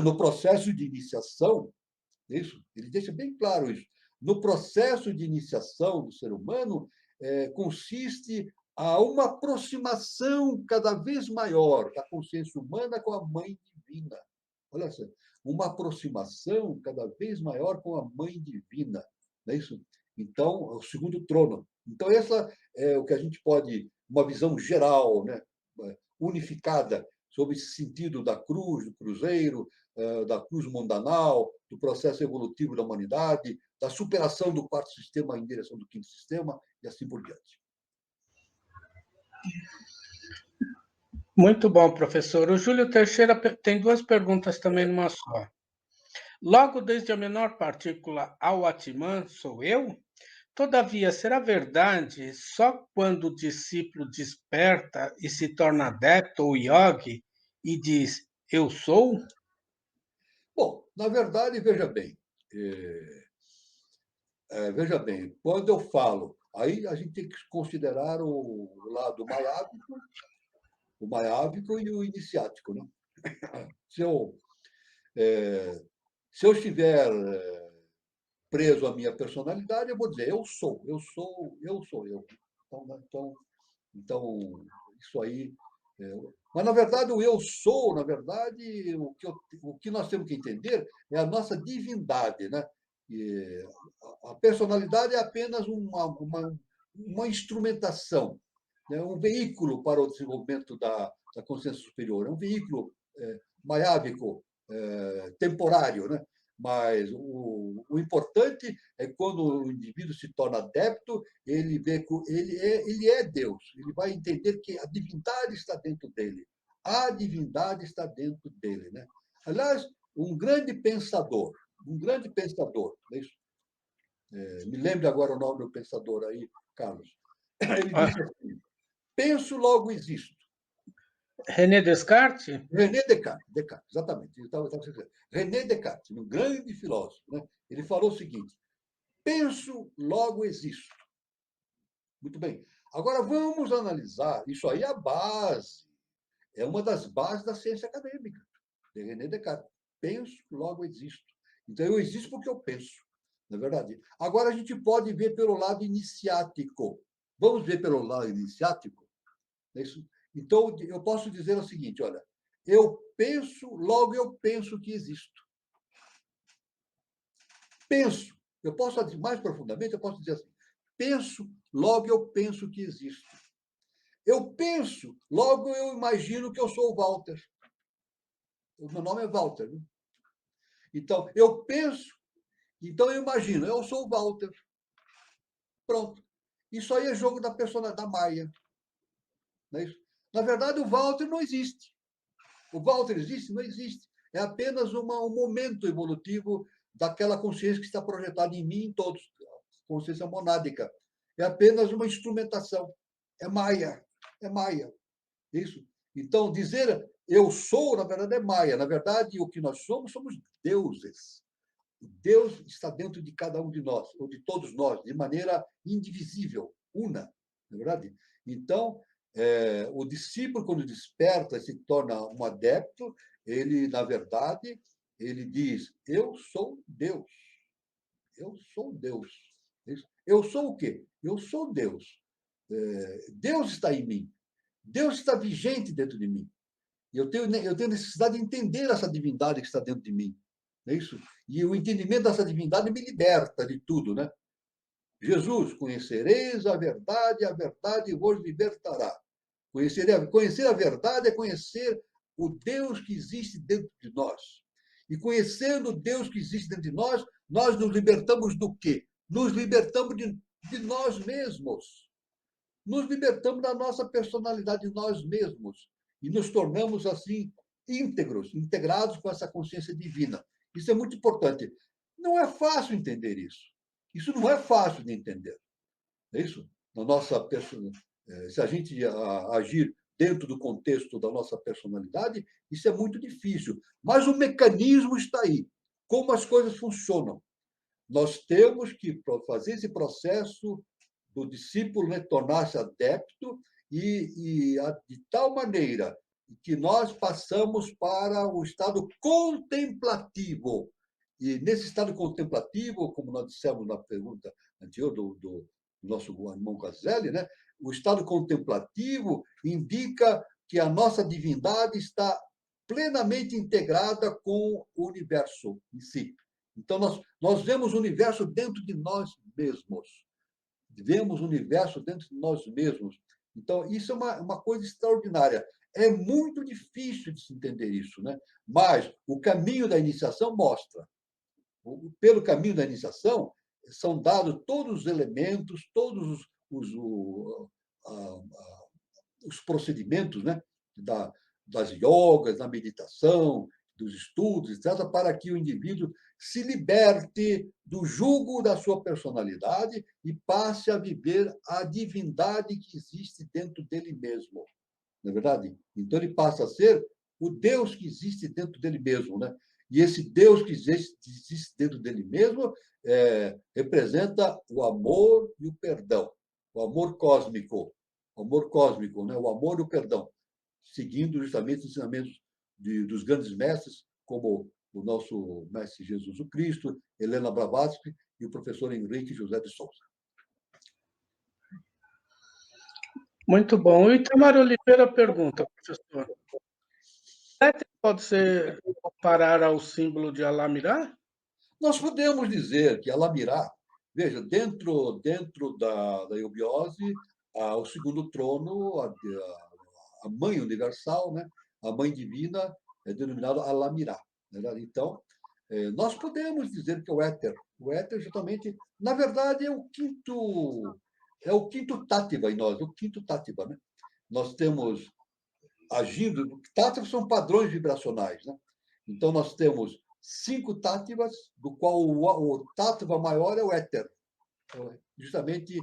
no processo de iniciação, isso, ele deixa bem claro isso, no processo de iniciação do ser humano, consiste a uma aproximação cada vez maior da consciência humana com a Mãe Divina. Olha só, uma aproximação cada vez maior com a Mãe Divina. Não é isso? Então, o segundo trono. Então, essa é o que a gente pode, uma visão geral, né, unificada sobre esse sentido da cruz, do cruzeiro, da cruz mundanal, do processo evolutivo da humanidade, da superação do quarto sistema em direção do quinto sistema, e assim por diante. Muito bom, professor. O Júlio Teixeira tem duas perguntas também numa só. Logo desde a menor partícula ao Atman, sou eu? Todavia, será verdade só quando o discípulo desperta e se torna adepto ou yogi e diz, eu sou? Bom, na verdade, veja bem, quando eu falo, aí a gente tem que considerar o lado maiávico e o iniciático. Né? Se eu estiver preso à minha personalidade, eu vou dizer, eu sou. Então isso aí... Mas, na verdade, o eu sou, na verdade, o que nós temos que entender é a nossa divindade. Né? E a personalidade é apenas uma instrumentação, né? Um veículo para o desenvolvimento da consciência superior, é um veículo maiávico temporário, né? Mas o importante é quando o indivíduo se torna adepto, ele vê que ele é Deus, ele vai entender que a divindade está dentro dele. A divindade está dentro dele, né? Aliás, um grande pensador, né? Me lembre agora o nome do pensador aí, Carlos. Ele disse assim: penso, logo existo. René Descartes? René Descartes, exatamente. René Descartes, um grande filósofo, né? Ele falou o seguinte: penso, logo existo. Muito bem. Agora vamos analisar. Isso aí é a base, é uma das bases da ciência acadêmica, de René Descartes. Penso, logo existo. Então eu existo porque eu penso, não é verdade? Agora a gente pode ver pelo lado iniciático. Vamos ver pelo lado iniciático? É isso? Então, eu posso dizer o seguinte: olha, eu penso, logo eu penso que existo. Penso. Eu posso dizer mais profundamente, eu posso dizer assim: penso, logo eu penso que existo. Eu penso, logo eu imagino que eu sou o Walter. O meu nome é Walter. Né? Então, eu penso, então eu imagino, eu sou o Walter. Pronto. Isso aí é jogo da personalidade da Maia. Não é isso? Na verdade, o Walter não existe. O Walter existe? Não existe. É apenas um momento evolutivo daquela consciência que está projetada em mim, em todos. Consciência monádica. É apenas uma instrumentação. É Maia. É Maia. Isso. Então, dizer eu sou, na verdade, é Maia. Na verdade, o que nós somos deuses. Deus está dentro de cada um de nós, ou de todos nós, de maneira indivisível, una. Não é verdade? Então, o discípulo, quando desperta e se torna um adepto, ele, na verdade, ele diz: eu sou Deus. Eu sou Deus. Eu sou o quê? Eu sou Deus. Deus está em mim. Deus está vigente dentro de mim. Eu tenho necessidade de entender essa divindade que está dentro de mim. Não é isso? E o entendimento dessa divindade me liberta de tudo, né? Jesus, conhecereis a verdade vos libertará. Conhecer a verdade é conhecer o Deus que existe dentro de nós. E conhecendo o Deus que existe dentro de nós, nós nos libertamos do quê? Nos libertamos de nós mesmos. Nos libertamos da nossa personalidade, de nós mesmos. E nos tornamos, assim, íntegros, integrados com essa consciência divina. Isso é muito importante. Não é fácil entender isso. Isso não é fácil de entender. É isso? Na nossa se a gente agir dentro do contexto da nossa personalidade, isso é muito difícil. Mas o mecanismo está aí. Como as coisas funcionam. Nós temos que fazer esse processo do discípulo, né, tornar-se adepto de tal maneira que nós passamos para o estado contemplativo. E nesse estado contemplativo, como nós dissemos na pergunta anterior do nosso irmão Caselli, né, o estado contemplativo indica que a nossa divindade está plenamente integrada com o universo em si. Então, nós vemos o universo dentro de nós mesmos. Vemos o universo dentro de nós mesmos. Então, isso é uma coisa extraordinária. É muito difícil de se entender isso, né? Mas o caminho da iniciação mostra. Pelo caminho da iniciação, são dados todos os elementos, todos os procedimentos, né? Das yogas, da meditação, dos estudos, etc., para que o indivíduo se liberte do jugo da sua personalidade e passe a viver a divindade que existe dentro dele mesmo. Não é verdade? Então, ele passa a ser o Deus que existe dentro dele mesmo. Né? E esse Deus que existe dentro dele mesmo representa o amor e o perdão. O amor cósmico. Né? O amor e o perdão. Seguindo justamente os ensinamentos dos grandes mestres, como o nosso mestre Jesus o Cristo, Helena Blavatsky e o professor Henrique José de Souza. Muito bom. O Itamar Oliveira pergunta, professor: pode ser comparar ao símbolo de Alamirá? Nós podemos dizer que Alamirá, veja, dentro da eubiose, o segundo trono, a mãe universal, né? A mãe divina, é denominada Alamirá. Então, nós podemos dizer que o éter justamente, na verdade, é o quinto tátiva em nós, o quinto tátiva, né? Nós temos agindo, tátivas são padrões vibracionais, né? Então, nós temos 5 tátivas, do qual o tátiva maior é o éter, justamente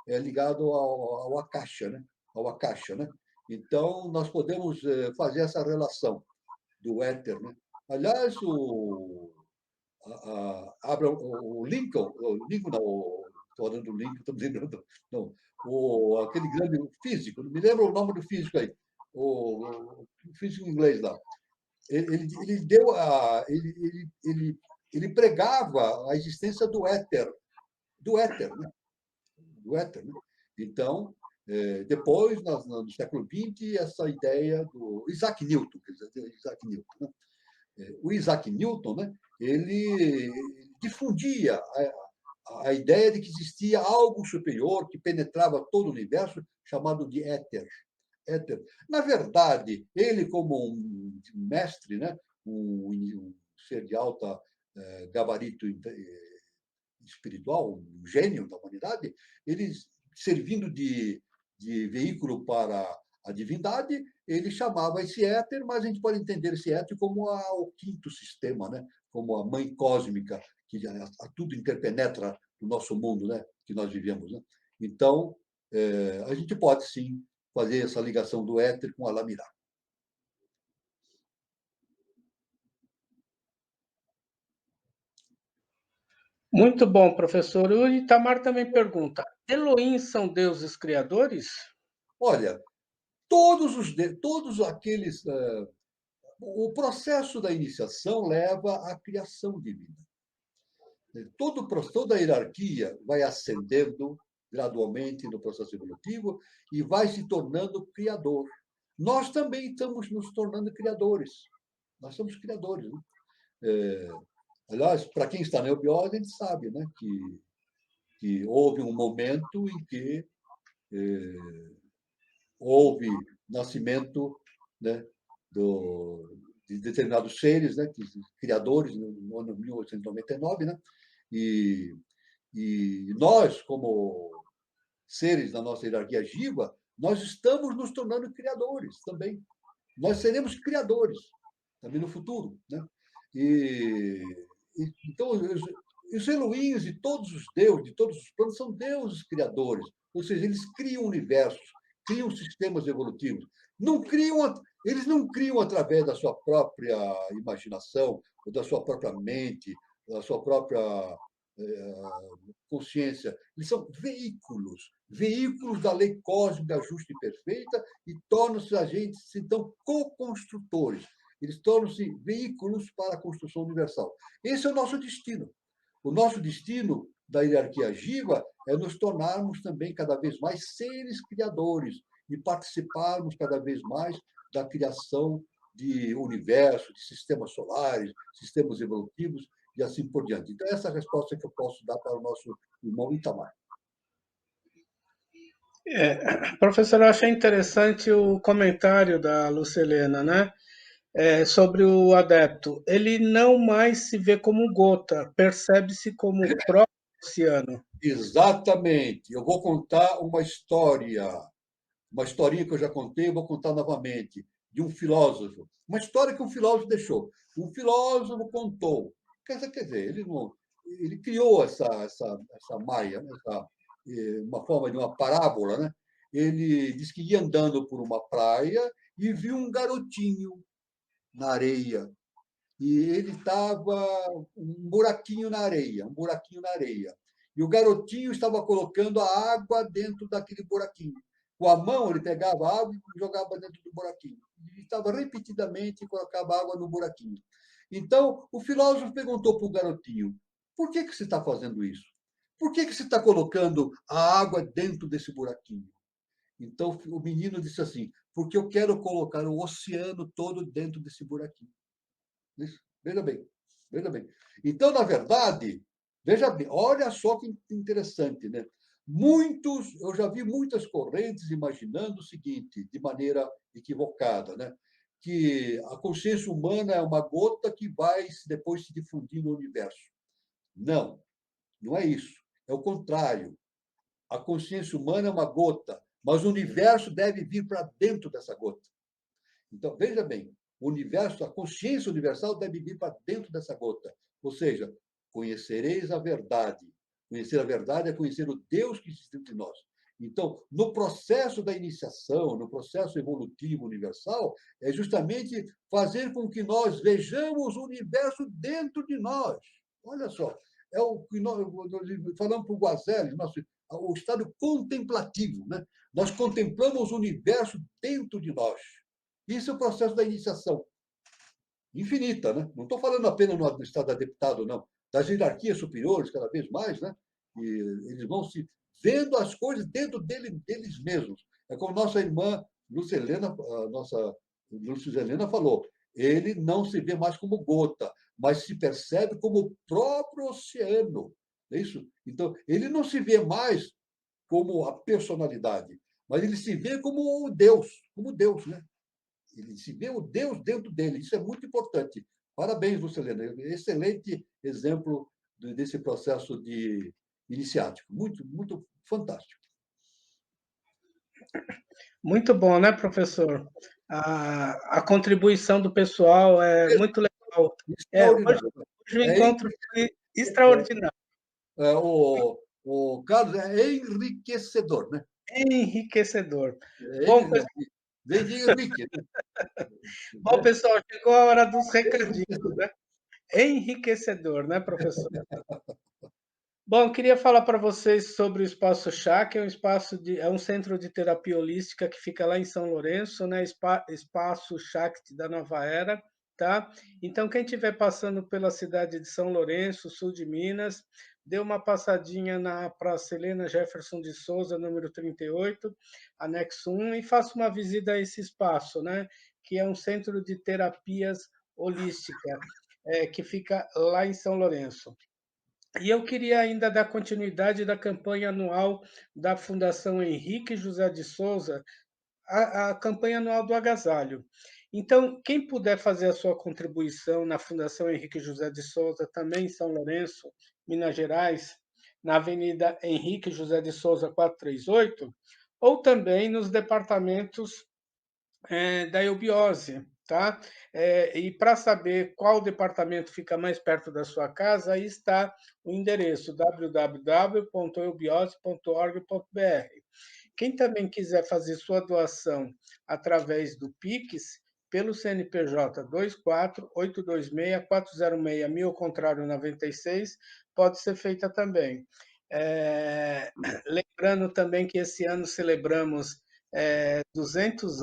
ligado ao akasha, né? Ao akasha, né? Então, nós podemos fazer essa relação do éter, né? Aliás, o Lincoln não, estou falando do Lincoln, estou me lembrando, não, aquele grande físico, não me lembro o nome do físico aí, o físico inglês lá. Ele deu ele pregava a existência do éter, né? Do éter, né? Então, depois, no século XX, essa ideia do Isaac Newton, quer dizer, Isaac Newton, né? O Isaac Newton, né, ele difundia a ideia de que existia algo superior que penetrava todo o universo, chamado de éter. Na verdade, ele, como um mestre, né, um ser de alta gabarito espiritual, um gênio da humanidade, ele, servindo de veículo para a divindade, ele chamava esse éter, mas a gente pode entender esse éter como o quinto sistema, né? Como a mãe cósmica, que a tudo interpenetra no nosso mundo, né? Que nós vivemos. Né? Então, a gente pode, sim, fazer essa ligação do éter com a Lamirá. Muito bom, professor. O Itamar também pergunta: Elohim são deuses criadores? Olha, todos aqueles. O processo da iniciação leva à criação divina. Toda a hierarquia vai ascendendo gradualmente no processo evolutivo e vai se tornando criador. Nós também estamos nos tornando criadores. Nós somos criadores. Né? Aliás, para quem está na eubiose, a gente sabe, né, que houve um momento em que houve nascimento, né, de determinados seres, né, criadores, no ano 1899, né, e nós, como seres da nossa hierarquia jiva, nós estamos nos tornando criadores também. Nós seremos criadores também no futuro, né? Então, os Elohims e todos os deuses, de todos os planos, são deuses criadores. Ou seja, eles criam universos, criam sistemas evolutivos. Eles não criam através da sua própria imaginação, ou da sua própria mente, da sua própria consciência. Eles são veículos da lei cósmica justa e perfeita, e tornam-se agentes, então, co-construtores. Eles tornam-se veículos para a construção universal. Esse é o nosso destino. O nosso destino da hierarquia jiva é nos tornarmos também cada vez mais seres criadores e participarmos cada vez mais da criação de universo, de sistemas solares, sistemas evolutivos e assim por diante. Então, essa é a resposta que eu posso dar para o nosso irmão Itamar. Professor, eu achei interessante o comentário da Lucelena, né? Sobre o adepto. Ele não mais se vê como gota, percebe-se como o próprio oceano. Exatamente. Eu vou contar uma historinha que eu já contei, eu vou contar novamente, de um filósofo. Uma história que um filósofo deixou. Um filósofo contou. Quer dizer, ele criou essa maia, uma forma de uma parábola, né? Ele disse que ia andando por uma praia e viu um garotinho na areia. E ele estava um buraquinho na areia. E o garotinho estava colocando a água dentro daquele buraquinho. Com a mão, ele pegava a água e jogava dentro do buraquinho. E estava repetidamente colocava água no buraquinho. Então, o filósofo perguntou para o garotinho: por que você está fazendo isso? Por que você está colocando a água dentro desse buraquinho? Então, o menino disse assim: porque eu quero colocar o oceano todo dentro desse buraquinho. Veja bem. Então, na verdade, veja bem, olha só que interessante, né? Eu já vi muitas correntes imaginando o seguinte, de maneira equivocada, né? que a consciência humana é uma gota que vai depois se difundir no universo. Não, não é isso. É o contrário. A consciência humana é uma gota, mas o universo deve vir para dentro dessa gota. Então, veja bem, o universo, a consciência universal deve vir para dentro dessa gota. Ou seja, conhecereis a verdade. Conhecer a verdade é conhecer o Deus que existe entre nós. Então, no processo da iniciação, no processo evolutivo universal, é justamente fazer com que nós vejamos o universo dentro de nós. Olha só, é o que nós falamos para o Guazelli, o estado contemplativo, né? Nós contemplamos o universo dentro de nós. Isso é o processo da iniciação infinita, né? Não estou falando apenas no estado adeptado, não. Das hierarquias superiores, cada vez mais, né? E eles vão se vendo as coisas dentro deles mesmos. É como nossa irmã Lúcia Helena, a nossa Lúcia Helena falou, ele não se vê mais como gota, mas se percebe como o próprio oceano. É isso? Então, ele não se vê mais como a personalidade, mas ele se vê como o Deus, né? Ele se vê o Deus dentro dele. Isso é muito importante. Parabéns, Lucilena. Excelente exemplo desse processo de iniciático. Muito, muito fantástico. Muito bom, né, professor? A contribuição do pessoal é muito legal. Hoje o encontro foi extraordinário. O Carlos é enriquecedor, né? Enriquecedor. Bom, vem de Henrique. Bom, pessoal, chegou a hora dos recadinhos, né? Enriquecedor, né, professor? Bom, queria falar para vocês sobre o Espaço Chá, que é um centro de terapia holística que fica lá em São Lourenço, né? Espaço Shakti da Nova Era, tá? Então, quem estiver passando pela cidade de São Lourenço, sul de Minas, dê uma passadinha na Praça Helena Jefferson de Souza, número 38, anexo 1, e faça uma visita a esse espaço, né? Que é um centro de terapias holística, que fica lá em São Lourenço. E eu queria ainda dar continuidade da campanha anual da Fundação Henrique José de Souza, a campanha anual do agasalho. Então, quem puder fazer a sua contribuição na Fundação Henrique José de Souza, também em São Lourenço, Minas Gerais, na Avenida Henrique José de Souza 438, ou também nos departamentos da eubiose, tá? E para saber qual departamento fica mais perto da sua casa, aí está o endereço www.eubiose.org.br. Quem também quiser fazer sua doação através do Pix, pelo CNPJ 24826-406, ao contrário 96, pode ser feita também. Lembrando também que esse ano celebramos 200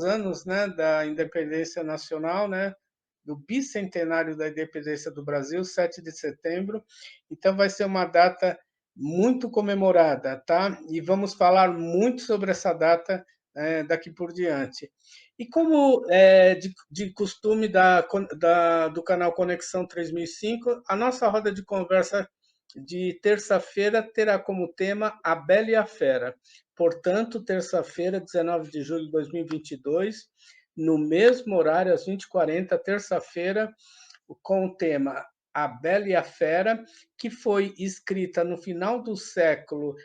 anos, né, da independência nacional, né, do bicentenário da independência do Brasil, 7 de setembro. Então, vai ser uma data muito comemorada, tá? E vamos falar muito sobre essa data daqui por diante. E como de costume do canal Conexão 3005, a nossa roda de conversa de terça-feira terá como tema A Bela e a Fera. Portanto, terça-feira, 19 de julho de 2022, no mesmo horário, às 20h40, terça-feira, com o tema A Bela e a Fera, que foi escrita no final do século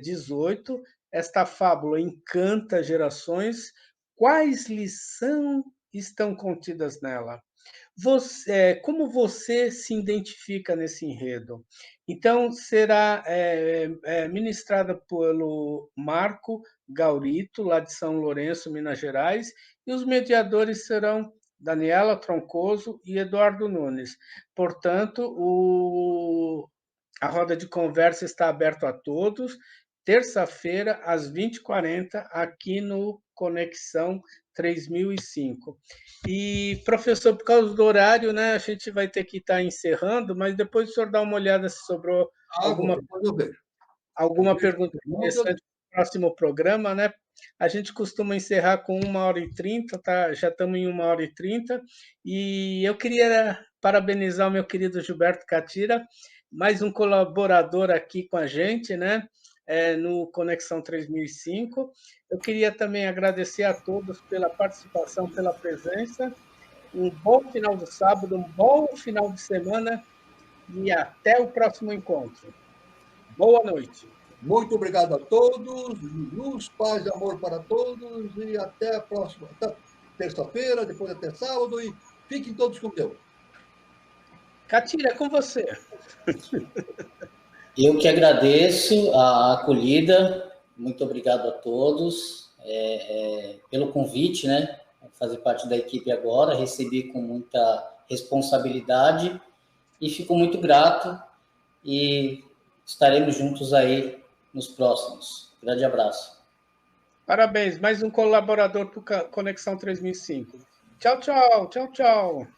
XVIII. Esta fábula encanta gerações. Quais lições estão contidas nela? Como você se identifica nesse enredo? Então, será ministrada pelo Marco Gaurito, lá de São Lourenço, Minas Gerais, e os mediadores serão Daniela Troncoso e Eduardo Nunes. Portanto, a roda de conversa está aberta a todos, terça-feira, às 20h40, aqui no Conexão 3005. E, professor, por causa do horário, né, a gente vai ter que estar encerrando, mas depois o senhor dá uma olhada se sobrou alguma pergunta interessante no próximo programa, né? A gente costuma encerrar com 1h30, tá? Já estamos em 1h30, e eu queria parabenizar o meu querido Gilberto Catira, mais um colaborador aqui com a gente, né? no Conexão 3005. Eu queria também agradecer a todos pela participação, pela presença. Um bom final de sábado, um bom final de semana e até o próximo encontro. Boa noite. Muito obrigado a todos, luz, paz e amor para todos, e até a próxima, até terça-feira, depois até sábado, e fiquem todos com Deus. Catira, é com você. Eu que agradeço a acolhida, muito obrigado a todos pelo convite, né? Fazer parte da equipe agora, recebi com muita responsabilidade e fico muito grato e estaremos juntos aí nos próximos. Grande abraço. Parabéns, mais um colaborador para o Conexão 3005. Tchau, tchau, tchau, tchau.